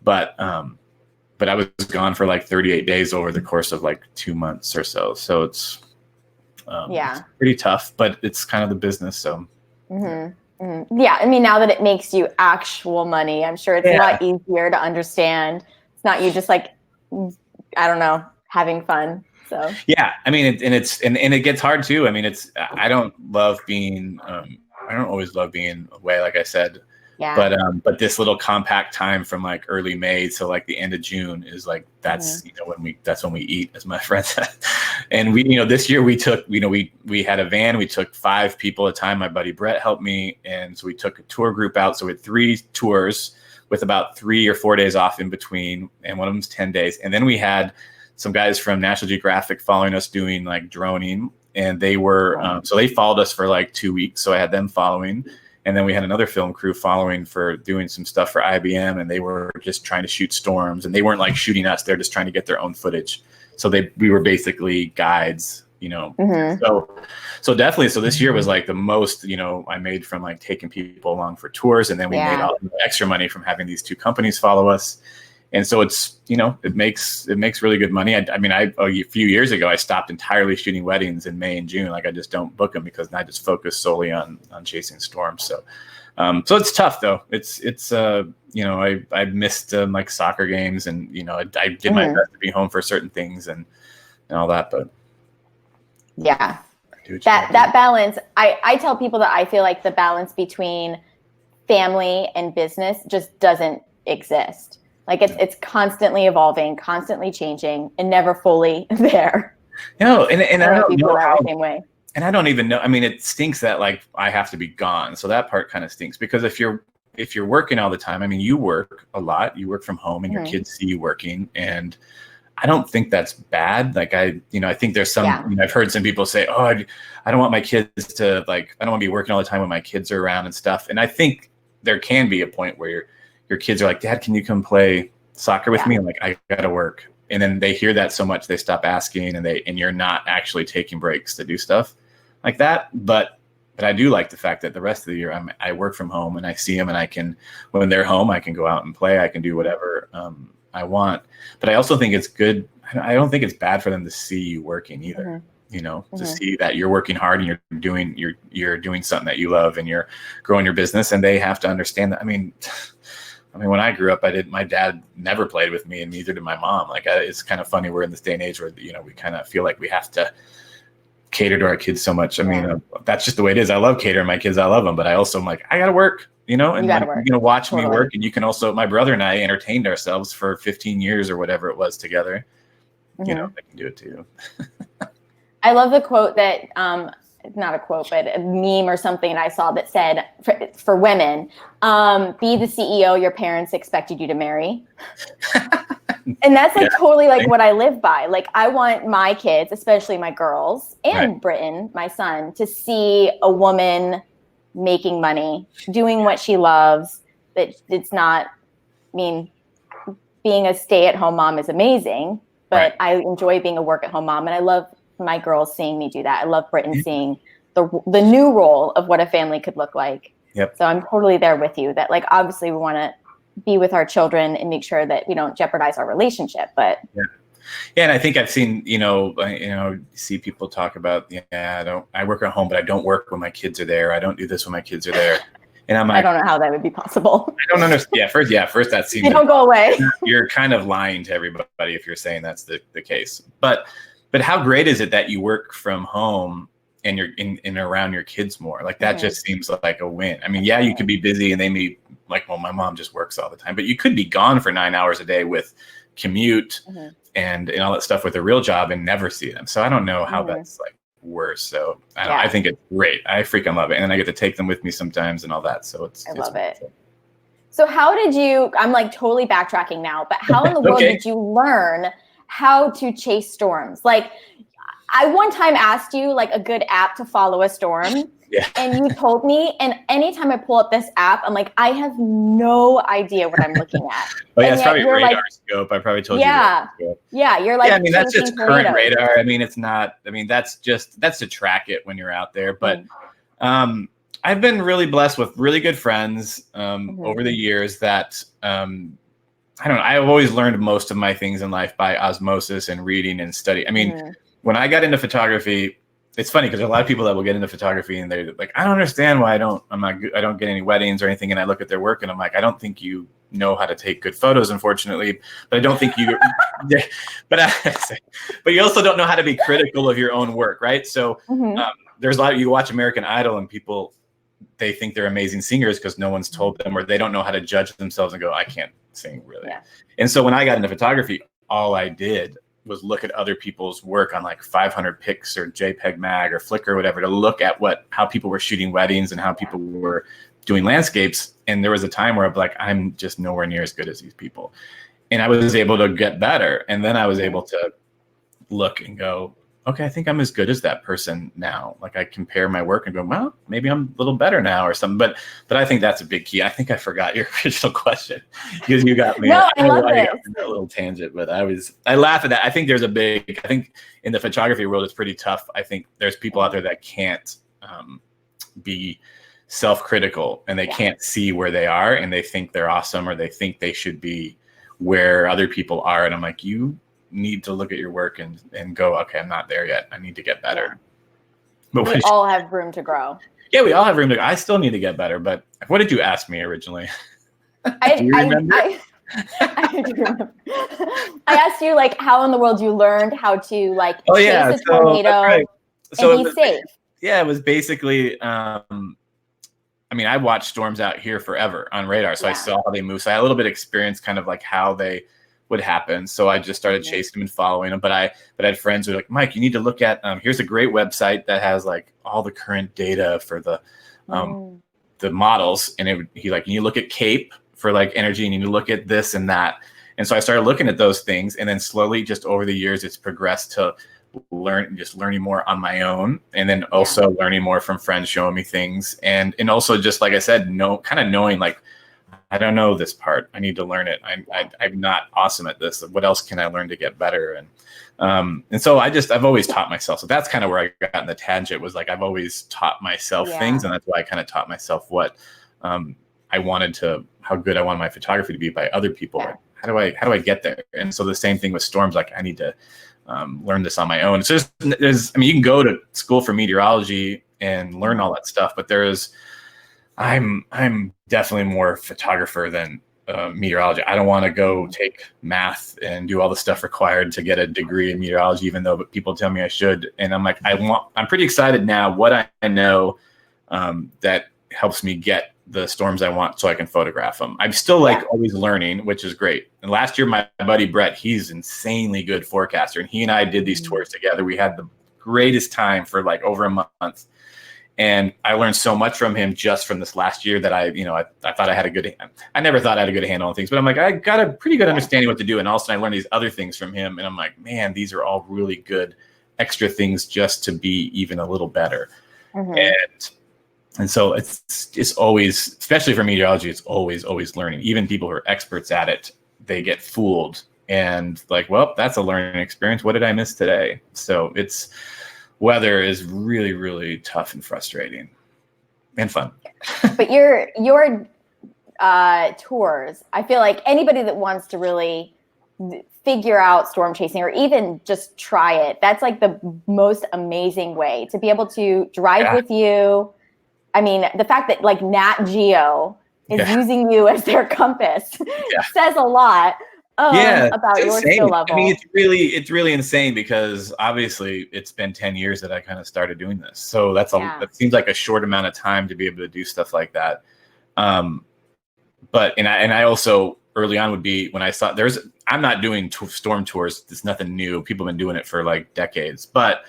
But I was gone for like 38 days over the course of like 2 months or so. So it's pretty tough, but it's kind of the business. So. Yeah, I mean, now that it makes you actual money, I'm sure it's a lot easier to understand. It's not you just like, I don't know, having fun. So yeah, I mean, and it gets hard too. I mean, I don't always love being away, like I said. Yeah. But this little compact time from like early May to like the end of June is like, that's when we eat, as my friend said. And we, this year we took, we had a van, we took 5 people at a time. My buddy Brett helped me. And so we took a tour group out. So we had 3 tours with about 3 or 4 days off in between. And one of them's 10 days. And then we had some guys from National Geographic following us doing like droning. And they were, so they followed us for like 2 weeks. So I had them following. And then we had another film crew following for doing some stuff for IBM, and they were just trying to shoot storms, and they weren't like shooting us. They're just trying to get their own footage. So we were basically guides, So definitely. So this year was like the most, I made from like taking people along for tours. And then we made all the extra money from having these 2 companies follow us. And so it's, it makes really good money. A few years ago, I stopped entirely shooting weddings in May and June. Like, I just don't book them, because I just focus solely on chasing storms. So, so it's tough though. I missed like soccer games, and, I did my best to be home for certain things and all that, but yeah, that balance, I tell people that I feel like the balance between family and business just doesn't exist. Like, it's constantly evolving, constantly changing, and never fully there. And I don't know how, the same way. And I don't even know. I mean, it stinks that like I have to be gone. So that part kind of stinks, because if you're working all the time, I mean, you work a lot. You work from home, and your kids see you working, and I don't think that's bad. Like, I think there's some. I've heard some people say, "Oh, I don't want my kids to like. I don't want to be working all the time when my kids are around and stuff." And I think there can be a point where your kids are like, "Dad, can you come play soccer with me?" I'm like, "I gotta work." And then they hear that so much, they stop asking, and you're not actually taking breaks to do stuff like that. But I do like the fact that the rest of the year I work from home, and I see them, and I can, when they're home, I can go out and play. I can do whatever I want. But I also think it's good. I don't think it's bad for them to see you working either. To see that you're working hard, and you're doing something that you love, and you're growing your business, and they have to understand that. I mean, when I grew up, my dad never played with me, and neither did my mom. Like, it's kind of funny. We're in this day and age where, we kind of feel like we have to cater to our kids so much. I mean, that's just the way it is. I love catering my kids. I love them, but I also am like, I gotta work, and you gotta like, work. you're gonna watch me work, and you can also. My brother and I entertained ourselves for 15 years or whatever it was together. You know, I can do it too. I love the quote that, not a quote, but a meme or something I saw that said, for women, be the CEO your parents expected you to marry. And that's like totally like what I live by. Like, I want my kids, especially my girls and Britton, my son, to see a woman making money, doing what she loves. That it's not, I mean, being a stay-at-home mom is amazing, but I enjoy being a work-at-home mom, and I love my girls seeing me do that. I love Britton seeing the new role of what a family could look like. Yep. So I'm totally there with you that, like, obviously we want to be with our children and make sure that we don't jeopardize our relationship. But and I think I've seen, see people talk about, I work at home, but I don't work when my kids are there. I don't do this when my kids are there. And I'm like, I don't know how that would be possible. I don't understand. First that seems. They don't go away. You're kind of lying to everybody if you're saying that's the case. But how great is it that you work from home and you're in around your kids more? Like, that just seems like a win. I mean, you could be busy and they may like, well, my mom just works all the time, but you could be gone for 9 hours a day with commute and all that stuff with a real job and never see them. So I don't know how that's like worse. So I think it's great. I freaking love it. And then I get to take them with me sometimes and all that. So I love it. So how did you, I'm like totally backtracking now, but how in the world did you learn how to chase storms? Like, I one time asked you like a good app to follow a storm. And you told me, and anytime I pull up this app, I'm like, I have no idea what I'm looking at. It's probably radar scope. I probably told you. You're like, I mean, that's just current radar. I mean, it's not. I mean, that's to track it when you're out there. But I've been really blessed with really good friends over the years that I don't know. I've always learned most of my things in life by osmosis and reading and study. I mean, when I got into photography. It's funny because there's a lot of people that will get into photography and they're like, I don't understand why I don't get any weddings or anything. And I look at their work and I'm like, I don't think you know how to take good photos, unfortunately, but I don't think you, but you also don't know how to be critical of your own work. Right. So there's a lot of, you watch American Idol and people, they think they're amazing singers because no one's told them, or they don't know how to judge themselves and go, I can't sing really. And so when I got into photography, all I did was look at other people's work on like 500 pics or JPEG Mag or Flickr or whatever to look at how people were shooting weddings and how people were doing landscapes. And there was a time where I'm like, I'm just nowhere near as good as these people. And I was able to get better. And then I was able to look and go, okay, I think I'm as good as that person now. Like, I compare my work and go, well, maybe I'm a little better now or something. But I think that's a big key. I think I forgot your original question because you got me. No, I love it. A little tangent, but I laugh at that. I think I think in the photography world, it's pretty tough. I think there's people out there that can't be self-critical and they can't see where they are and they think they're awesome or they think they should be where other people are. And I'm like, you need to look at your work and go, okay, I'm not there yet. I need to get better. But we all have room to grow. Yeah, we all have room to go. I still need to get better. But what did you ask me originally? Do you remember? I do remember. I asked you like how in the world you learned how to like chase a tornado and be safe. Yeah, it was basically I mean, I watched storms out here forever on radar. So I saw how they move. So I had a little bit of experience kind of like how they would happen. So I just started chasing them and following them. But I had friends who were like, Mike, you need to look at, here's a great website that has like all the current data for the models. And you look at CAPE for like energy and you need to look at this and that. And so I started looking at those things. And then slowly just over the years, it's progressed to learning more on my own. And then also learning more from friends showing me things. And also just, like I said, knowing like, I don't know this part. I need to learn it. I'm not awesome at this. What else can I learn to get better? And so I've always taught myself. So that's kind of where I got in the tangent, was like, I've always taught myself things. And that's why I kind of taught myself what how good I wanted my photography to be by other people. Like, how do I get there? And so the same thing with storms, like I need to learn this on my own. So you can go to school for meteorology and learn all that stuff, but I'm definitely more photographer than meteorology. I don't want to go take math and do all the stuff required to get a degree in meteorology, even though people tell me I should. And I'm like, I'm pretty excited now what I know that helps me get the storms I want so I can photograph them. I'm still like always learning, which is great. And last year, my buddy Brett, he's insanely good forecaster. And he and I did these tours together. We had the greatest time for like over a month. And I learned so much from him just from this last year that I thought I had I never thought I had a good handle on things, but I'm like, I got a pretty good understanding what to do. And also I learned these other things from him. And I'm like, man, these are all really good extra things just to be even a little better. And so it's always, especially for meteorology, it's always learning. Even people who are experts at it, they get fooled and like, well, that's a learning experience. What did I miss today? So weather is really, really tough and frustrating and fun. But your tours, I feel like anybody that wants to really figure out storm chasing or even just try it, that's like the most amazing way to be able to drive with you. I mean, the fact that like Nat Geo is using you as their compass says a lot about your skill level. I mean, it's really insane because obviously it's been 10 years that I kind of started doing this. So that seems like a short amount of time to be able to do stuff like that. But I also early on would be when I saw I'm not doing storm tours. It's nothing new. People have been doing it for like decades. But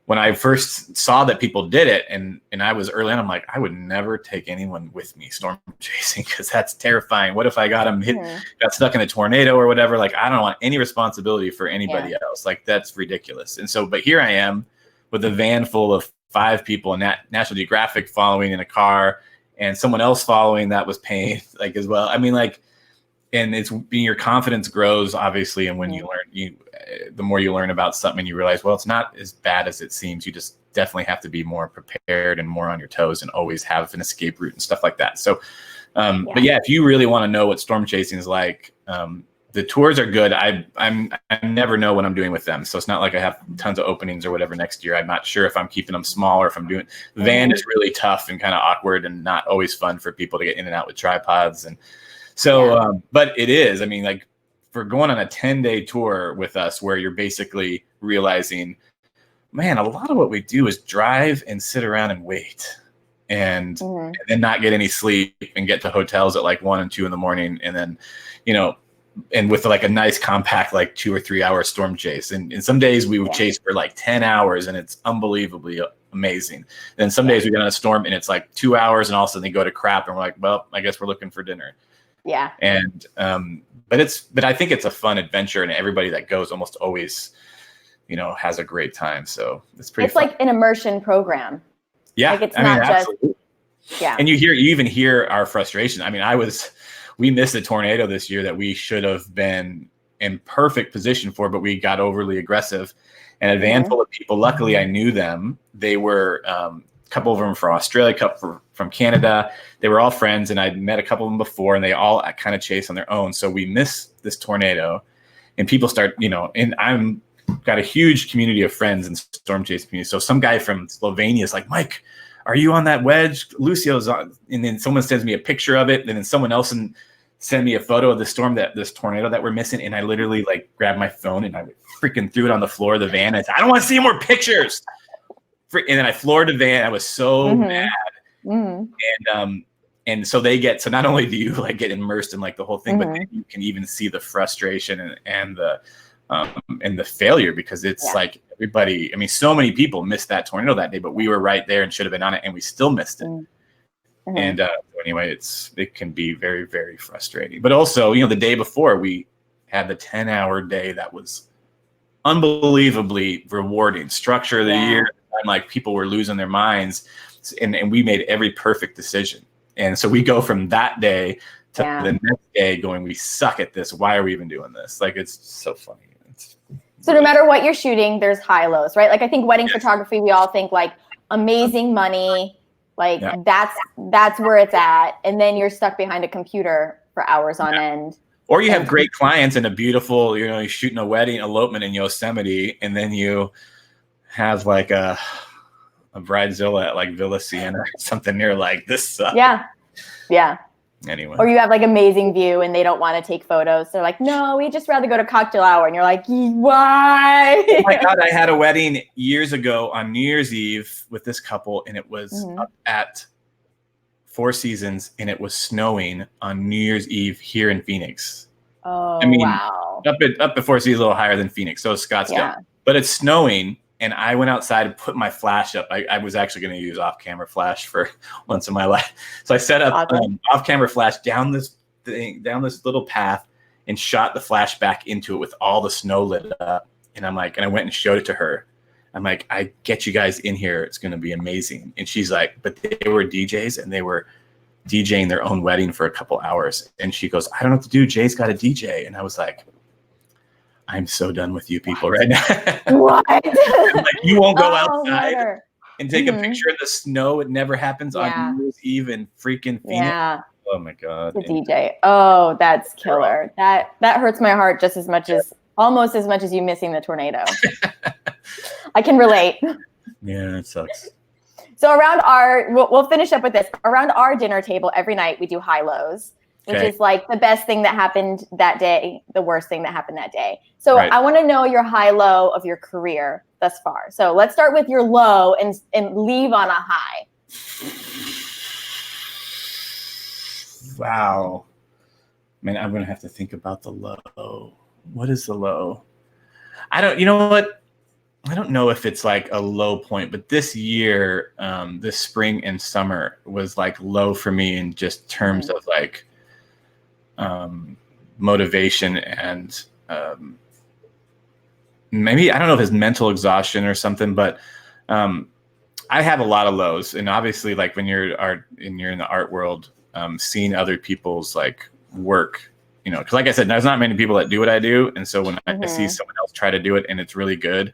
when I first saw that people did it and I was early on, I'm like, I would never take anyone with me storm chasing because that's terrifying. What if I got stuck in a tornado or whatever? Like, I don't want any responsibility for anybody else. Like, that's ridiculous. And so, but here I am with a van full of 5 people and National Geographic following in a car and someone else following that was paying like as well. I mean, like, and it's your confidence grows obviously. And when you learn, the more you learn about something, you realize, well, it's not as bad as it seems. You just definitely have to be more prepared and more on your toes and always have an escape route and stuff like that. So, but yeah, if you really want to know what storm chasing is like, the tours are good. I never know what I'm doing with them. So it's not like I have tons of openings or whatever next year. I'm not sure if I'm keeping them small or if I'm doing, van is really tough and kind of awkward and not always fun for people to get in and out with tripods. And so, but it is, I mean, like for going on a 10-day tour with us where you're basically realizing, man, a lot of what we do is drive and sit around and wait and then not get any sleep and get to hotels at like 1 and 2 in the morning. And then, and with like a nice compact, like 2 or 3 hour storm chase. And some days we would chase for like 10 hours and it's unbelievably amazing. And then some days we get on a storm and it's like 2 hours and all of a sudden they go to crap and we're like, well, I guess we're looking for dinner. Yeah. And, but I think it's a fun adventure and everybody that goes almost always, has a great time. So it's pretty fun. Like an immersion program. Yeah. Like it's not absolutely. And you even hear our frustration. I mean, we missed a tornado this year that we should have been in perfect position for, but we got overly aggressive and a van full of people. Luckily I knew them. They were, couple of them from Australia, a couple from Canada. They were all friends and I'd met a couple of them before and they all kind of chase on their own. So we missed this tornado and people start, and I'm got a huge community of friends in storm chase community. So some guy from Slovenia is like, Mike, are you on that wedge? Lucio's on. And then someone sends me a picture of it. And then someone else send me a photo of this tornado that we're missing. And I literally like grabbed my phone and I freaking threw it on the floor of the van. I said, I don't want to see more pictures. And then I floored the van. I was so mad. And so so not only do you like get immersed in like the whole thing, but then you can even see the frustration and the failure because it's like everybody, I mean, so many people missed that tornado that day, but we were right there and should have been on it and we still missed it. And anyway, it can be very, very frustrating, but also, the day before we had the 10-hour day that was unbelievably rewarding. Structure of the year. Like people were losing their minds and we made every perfect decision. And so we go from that day to the next day going, we suck at this. Why are we even doing this? Like, it's so funny. So no matter what you're shooting, there's high lows, right? Like I think wedding photography, we all think like amazing money, like that's where it's at. And then you're stuck behind a computer for hours on end. Or you have great clients and a beautiful, you're shooting a wedding elopement in Yosemite and then you have like a bridezilla at like Villa Siena or something near like this. Yeah. Anyway. Or you have like amazing view and they don't want to take photos. They're like, no, we'd just rather go to cocktail hour. And you're like, why? Oh my God, I had a wedding years ago on New Year's Eve with this couple, and it was up at Four Seasons, and it was snowing on New Year's Eve here in Phoenix. Oh, I mean, wow. Up at Four Seasons, a little higher than Phoenix, so it's Scottsdale. Yeah. But it's snowing, and I went outside and put my flash up. I was actually going to use off-camera flash for once in my life. So I set up off-camera flash down this little path and shot the flash back into it with all the snow lit up. And I'm like, and I went and showed it to her. I'm like, I get you guys in here. It's going to be amazing. And she's like, but they were DJs and they were DJing their own wedding for a couple hours. And she goes, I don't know what to do. Jay's got a DJ. And I was like, I'm so done with you people right now. What? Like, you won't go outside mother. and take a picture of the snow. It never happens on New Year's Eve in freaking Phoenix. Yeah. Oh my God. The DJ. Oh, that's killer. That hurts my heart just as much as almost as much as you missing the tornado. I can relate. Yeah, it sucks. So we'll finish up with this. Around our dinner table every night we do high lows, which is like the best thing that happened that day, the worst thing that happened that day. So I want to know your high low of your career thus far. So let's start with your low and leave on a high. Wow. Man, I'm going to have to think about the low. What is the low? You know what? I don't know if it's like a low point, but this year, this spring and summer was like low for me in just terms of like motivation and maybe, I don't know if it's mental exhaustion or something, but I have a lot of lows. And obviously like when you're in the art world, seeing other people's like work, you know, because like I said, there's not many people that do what I do. And so when I see someone else try to do it and it's really good,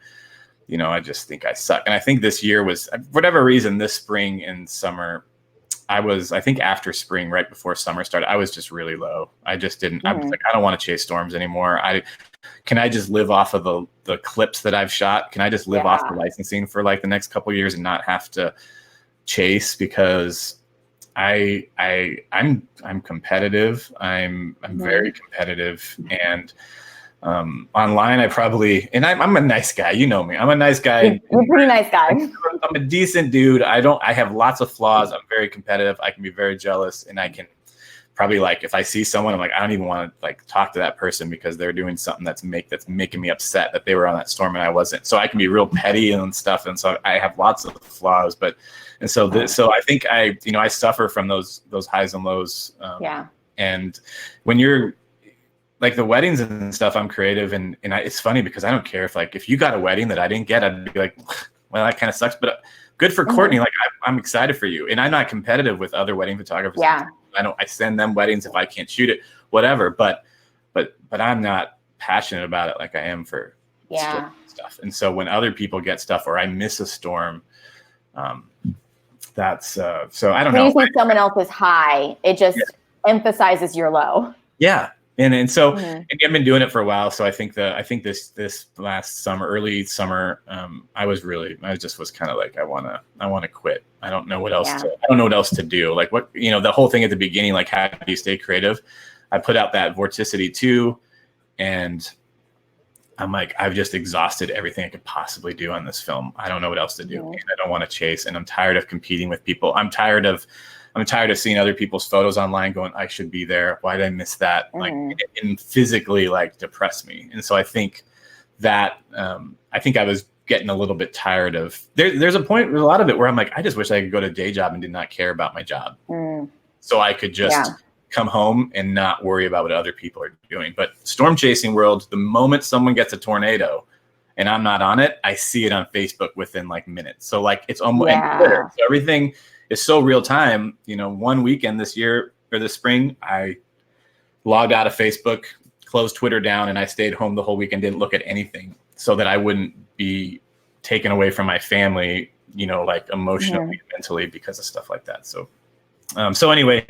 you know, I just think I suck. And I think this year was, for whatever reason, this spring and summer, I think after spring, right before summer started, I was just really low. I just didn't, I was like, I don't want to chase storms anymore. Can I just live off of the clips that I've shot? Can I just live off the licensing for like the next couple of years and not have to chase? Because I'm competitive. I'm very competitive, and online I'm a nice guy. You know me. I'm a nice guy. You're a pretty nice guy. I'm a decent dude. I have lots of flaws. I'm very competitive. I can be very jealous, and I can probably like if I see someone, I'm like, I don't even want to like talk to that person because they're doing something that's making me upset that they were on that storm and I wasn't. So I can be real petty and stuff, and so I have lots of flaws. So I think I suffer from those highs and lows. And when you're like the weddings and stuff, I'm creative, and it's funny because I don't care if you got a wedding that I didn't get, I'd be like, well, that kind of sucks, but good for Courtney. Like I'm excited for you, and I'm not competitive with other wedding photographers. Yeah, I send them weddings if I can't shoot it, whatever. But I'm not passionate about it like I am for stuff. And so when other people get stuff or I miss a storm, that's so I don't know. When you think someone else is high, it just emphasizes your low. Yeah. And so and I've been doing it for a while. So I think this last summer, early summer, I just was kind of like, I want to quit. I don't know what else to do. Like what, the whole thing at the beginning, like how do you stay creative? I put out that Vorticity 2 and I'm like, I've just exhausted everything I could possibly do on this film. I don't know what else to do. And I don't want to chase, and I'm tired of competing with people. I'm tired of seeing other people's photos online going, I should be there. Why did I miss that? Like, and physically like depress me. And so I think that, I think I was getting a little bit tired of there's a lot of it where I'm like, I just wish I could go to a day job and did not care about my job. So I could just come home and not worry about what other people are doing. But storm chasing world, the moment someone gets a tornado and I'm not on it, I see it on Facebook within like minutes. So like it's almost and Twitter. So everything is so real time. One weekend this year or this spring, I logged out of Facebook, closed Twitter down, and I stayed home the whole weekend, didn't look at anything so that I wouldn't be taken away from my family, like emotionally, mentally because of stuff like that. So anyway,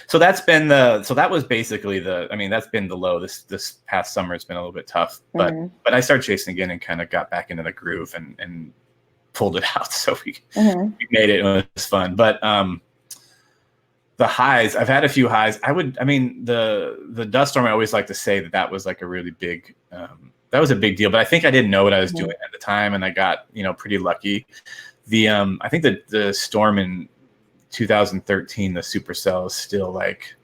that was basically that's been the low. This past summer, it's been a little bit tough, but I started chasing again and kind of got back into the groove and pulled it out. So we made it. It was fun. But the highs, I've had a few highs. I mean, the dust storm, I always like to say that was like a really big, that was a big deal, but I think I didn't know what I was doing at the time, and I got, pretty lucky. I think the storm in 2013, the supercell, is still like,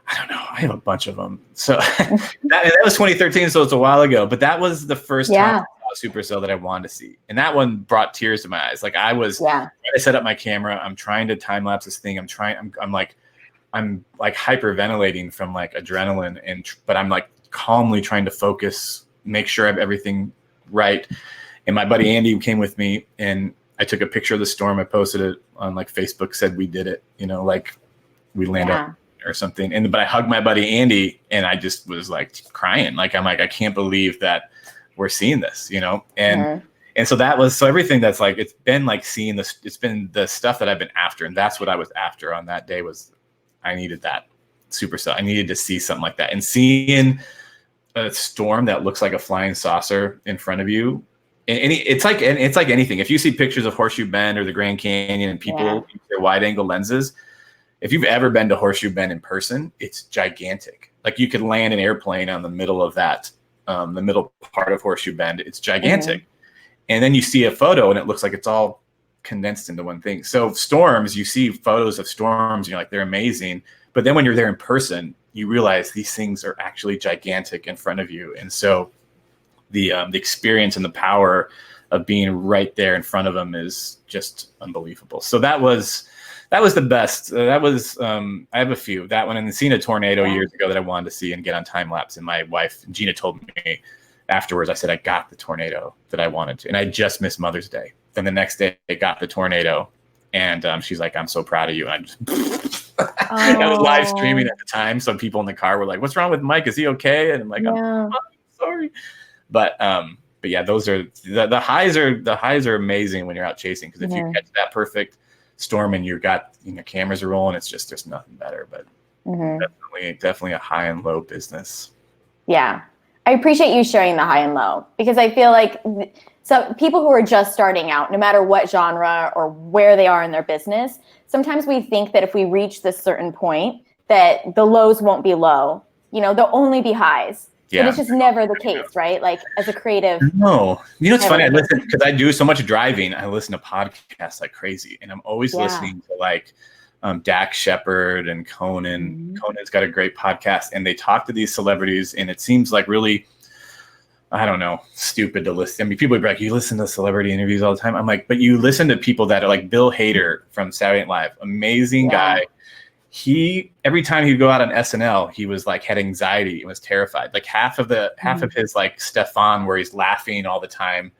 I don't know. I have a bunch of them. So that was 2013, so it's a while ago. But that was the first time I saw a supercell that I wanted to see, and that one brought tears to my eyes. Like I set up my camera. I'm trying to time lapse this thing. I'm like hyperventilating from like adrenaline, but I'm like calmly trying to focus, make sure I have everything right. And my buddy Andy came with me, and I took a picture of the storm. I posted it on like Facebook, said we did it. Like we landed. Yeah. Or something. But I hugged my buddy Andy, and I just was like crying. Like, I'm like, I can't believe that we're seeing this, and so so everything that's like, it's been like seeing this, it's been the stuff that I've been after. And that's what I was after on that day. Was I needed that supercell. I needed to see something like that, and seeing a storm that looks like a flying saucer in front of you. And it's like anything. If you see pictures of Horseshoe Bend or the Grand Canyon, and people use their wide angle lenses, if you've ever been to Horseshoe Bend in person, it's gigantic. Like you could land an airplane on the middle of that, the middle part of Horseshoe Bend. It's gigantic. And then you see a photo, and it looks like it's all condensed into one thing. So storms, you see photos of storms, and you're like, they're amazing. But then when you're there in person, you realize these things are actually gigantic in front of you. And so the experience and the power of being right there in front of them is just unbelievable. So that was the best. I have a few. That one, and seeing a tornado years ago that I wanted to see and get on time lapse. And my wife Gina told me afterwards, I said I got the tornado that I wanted to, and I just missed Mother's Day. Then the next day I got the tornado, and she's like, "I'm so proud of you." And I just I was live streaming at the time. Some people in the car were like, "What's wrong with Mike? Is he okay?" And I'm like, "I'm sorry." But yeah, those are the highs. The highs are amazing when you're out chasing, because if you catch that perfect storm and you've got cameras are rolling, it's just there's nothing better. But definitely a high and low business. Yeah, I appreciate you sharing the high and low, because I feel like so people who are just starting out, no matter what genre or where they are in their business, sometimes we think that if we reach this certain point that the lows won't be low, they'll only be highs. Yeah. But it's just never the case, right? Like as a creative. No. It's funny. I listen, because I do so much driving. I listen to podcasts like crazy. And I'm always listening to like Dax Shepard and Conan. Conan's got a great podcast. And they talk to these celebrities. And it seems like really, I don't know, stupid to listen. I mean, people would be like, you listen to celebrity interviews all the time. I'm like, but you listen to people that are like Bill Hader from Saturday Night Live. Amazing guy. Every time he'd go out on SNL, he was like had anxiety and was terrified. Like half of his like Stefan, where he's laughing all the time,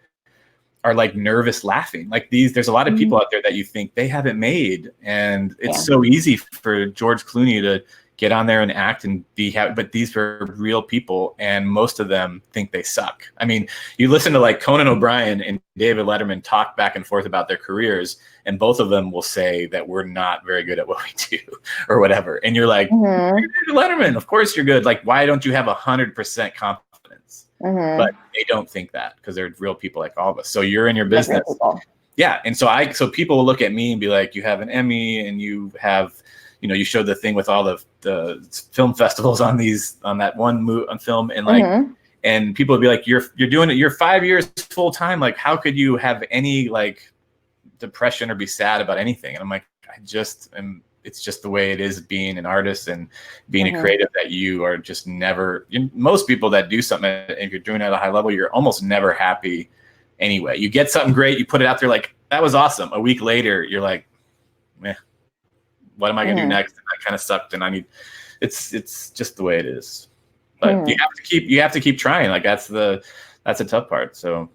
are like nervous laughing. Like there's a lot of people out there that you think they haven't made, and it's so easy for George Clooney to get on there and act and be happy, but these are real people, and most of them think they suck. I mean, you listen to like Conan O'Brien and David Letterman talk back and forth about their careers, and both of them will say that we're not very good at what we do or whatever. And you're like, David Letterman, of course you're good. Like, why don't you have 100% confidence? But they don't think that, because they're real people like all of us. So you're in your business. Yeah. And so people will look at me and be like, you have an Emmy, and you have, you showed the thing with all the film festivals on that one film, and like, and people would be like, you're doing it, you're 5 years full time. Like, how could you have any like depression or be sad about anything? And I'm like, it's just the way it is being an artist and being a creative, that you are just never, most people that do something, if you're doing it at a high level, you're almost never happy anyway. You get something great, you put it out there, like, that was awesome. A week later, you're like, meh. What am I going to do next? And that kind of sucked. And it's just the way it is. But you have to keep trying. Like that's a tough part. So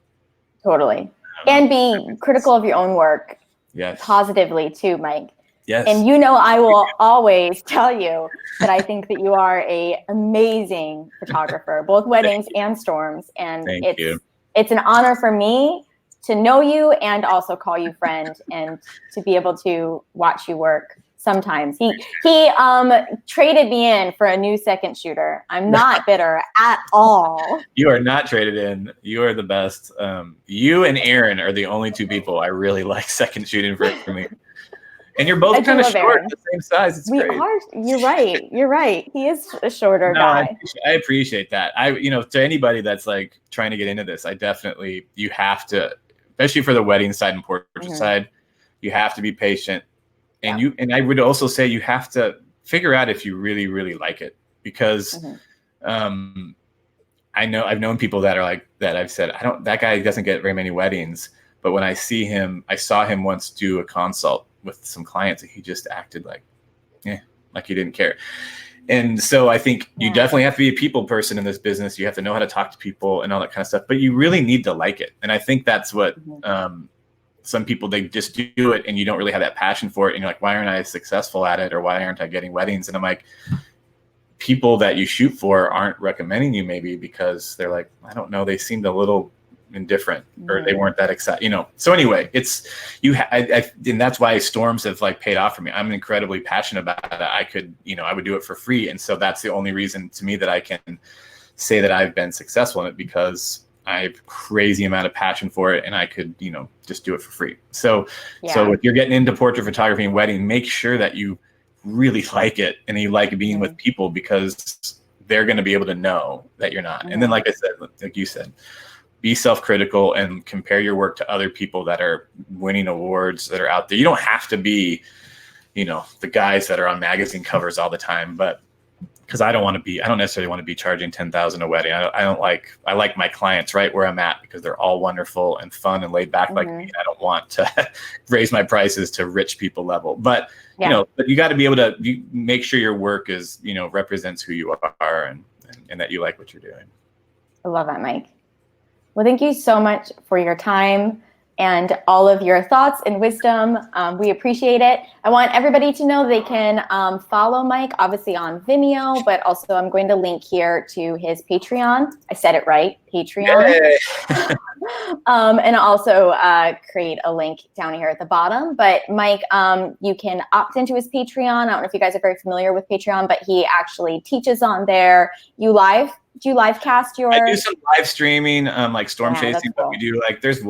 totally. And be critical of your own work. Yes. Positively too, Mike. Yes. And I will always tell you that I think that you are an amazing photographer, both weddings and storms. And it's an honor for me to know you and also call you friend, and to be able to watch you work. Sometimes he traded me in for a new second shooter. I'm not bitter at all. You are not traded in. You are the best. You and Aaron are the only two people I really like second shooting for me. And you're both I do kind of love short, Aaron. the same size. It's We great. are. You're right. You're right. He is a shorter No, guy. I appreciate that. To anybody that's like trying to get into this, you have to, especially for the wedding side and portrait side, you have to be patient. And and I would also say you have to figure out if you really, really like it, because I've known people that are like that. I've said, that guy doesn't get very many weddings, but when I saw him once do a consult with some clients, and he just acted like he didn't care. And so I think you definitely have to be a people person in this business. You have to know how to talk to people and all that kind of stuff, but you really need to like it. And I think that's what some people, they just do it and you don't really have that passion for it. And you're like, why aren't I successful at it? Or why aren't I getting weddings? And I'm like, people that you shoot for aren't recommending you, maybe because they're like, I don't know, they seemed a little indifferent, or they weren't that excited, So anyway, it's and that's why storms have like paid off for me. I'm incredibly passionate about it. I would do it for free. And so that's the only reason to me that I can say that I've been successful in it, because I have crazy amount of passion for it, and I could, just do it for free. So if you're getting into portrait photography and wedding, make sure that you really like it and you like being with people, because they're going to be able to know that you're not. And then, like I said, like you said, be self-critical and compare your work to other people that are winning awards that are out there. You don't have to be, the guys that are on magazine covers all the time, but because I don't necessarily want to be charging $10,000 a wedding. I like my clients right where I'm at, because they're all wonderful and fun and laid back like me. And I don't want to raise my prices to rich people level, but but you got to be able to make sure your work is, represents who you are and that you like what you're doing. I love that, Mike. Well, thank you so much for your time and all of your thoughts and wisdom. We appreciate it. I want everybody to know they can follow Mike, obviously on Vimeo, but also I'm going to link here to his Patreon. I said it right, Patreon. And also create a link down here at the bottom. But Mike, you can opt into his Patreon. I don't know if you guys are very familiar with Patreon, but he actually teaches on there. Do you live cast your? I do some live streaming, like storm chasing, but we do like there's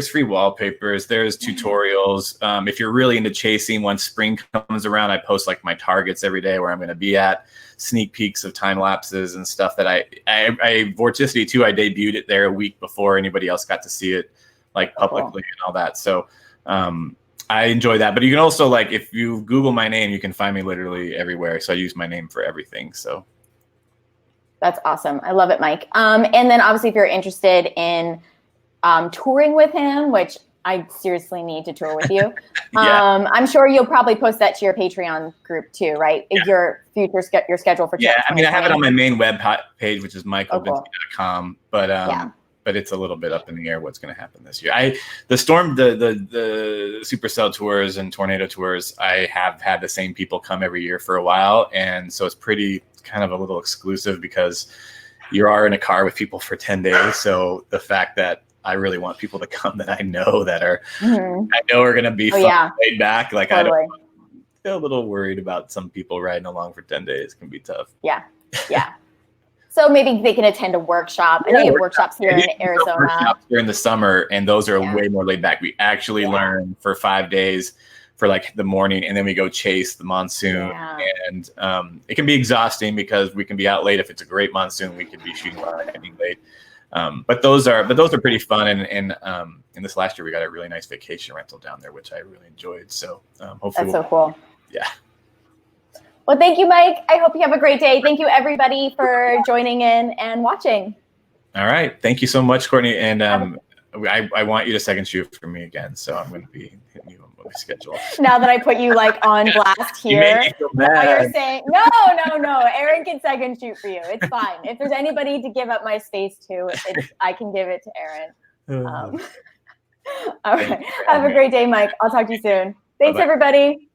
free wallpapers, there's tutorials. If you're really into chasing, once spring comes around, I post like my targets every day where I'm going to be at, sneak peeks of time lapses and stuff that I Vorticity too. I debuted it there a week before anybody else got to see it like publicly and all that. So I enjoy that. But you can also, like, if you Google my name, you can find me literally everywhere. So I use my name for everything. So. That's awesome. I love it, Mike. And then obviously if you're interested in touring with him, which I seriously need to tour with you, I'm sure you'll probably post that to your Patreon group too, right? Your schedule for I mean, I have it on my main web page, which is michaelbinski.com, but it's a little bit up in the air what's going to happen this year. The Supercell tours and Tornado tours, I have had the same people come every year for a while, and so it's pretty kind of a little exclusive because you are in a car with people for 10 days. So the fact that I really want people to come that I know that are I know are going to be laid back, like I don't feel a little worried about some people riding along for 10 days. Can be tough. So maybe they can attend a workshop. I know you have workshops here in Arizona. Workshops during the summer, and those are way more laid back. We actually learn for 5 days for like the morning, and then we go chase the monsoon. And it can be exhausting because we can be out late. If it's a great monsoon, we could be shooting while getting late. But those are pretty fun. And in this last year, we got a really nice vacation rental down there, which I really enjoyed. So hopefully that's so cool. Yeah. Well, thank you, Mike. I hope you have a great day. Thank you, everybody, for joining in and watching. All right. Thank you so much, Courtney. And I want you to second shoot for me again. So I'm going to be hitting you on my schedule. Now that I put you like on blast here, you made me feel bad. Now you're saying, no. Aaron can second shoot for you. It's fine. If there's anybody to give up my space to, I can give it to Aaron. All right. Have a great day, Mike. I'll talk to you soon. Thanks, everybody.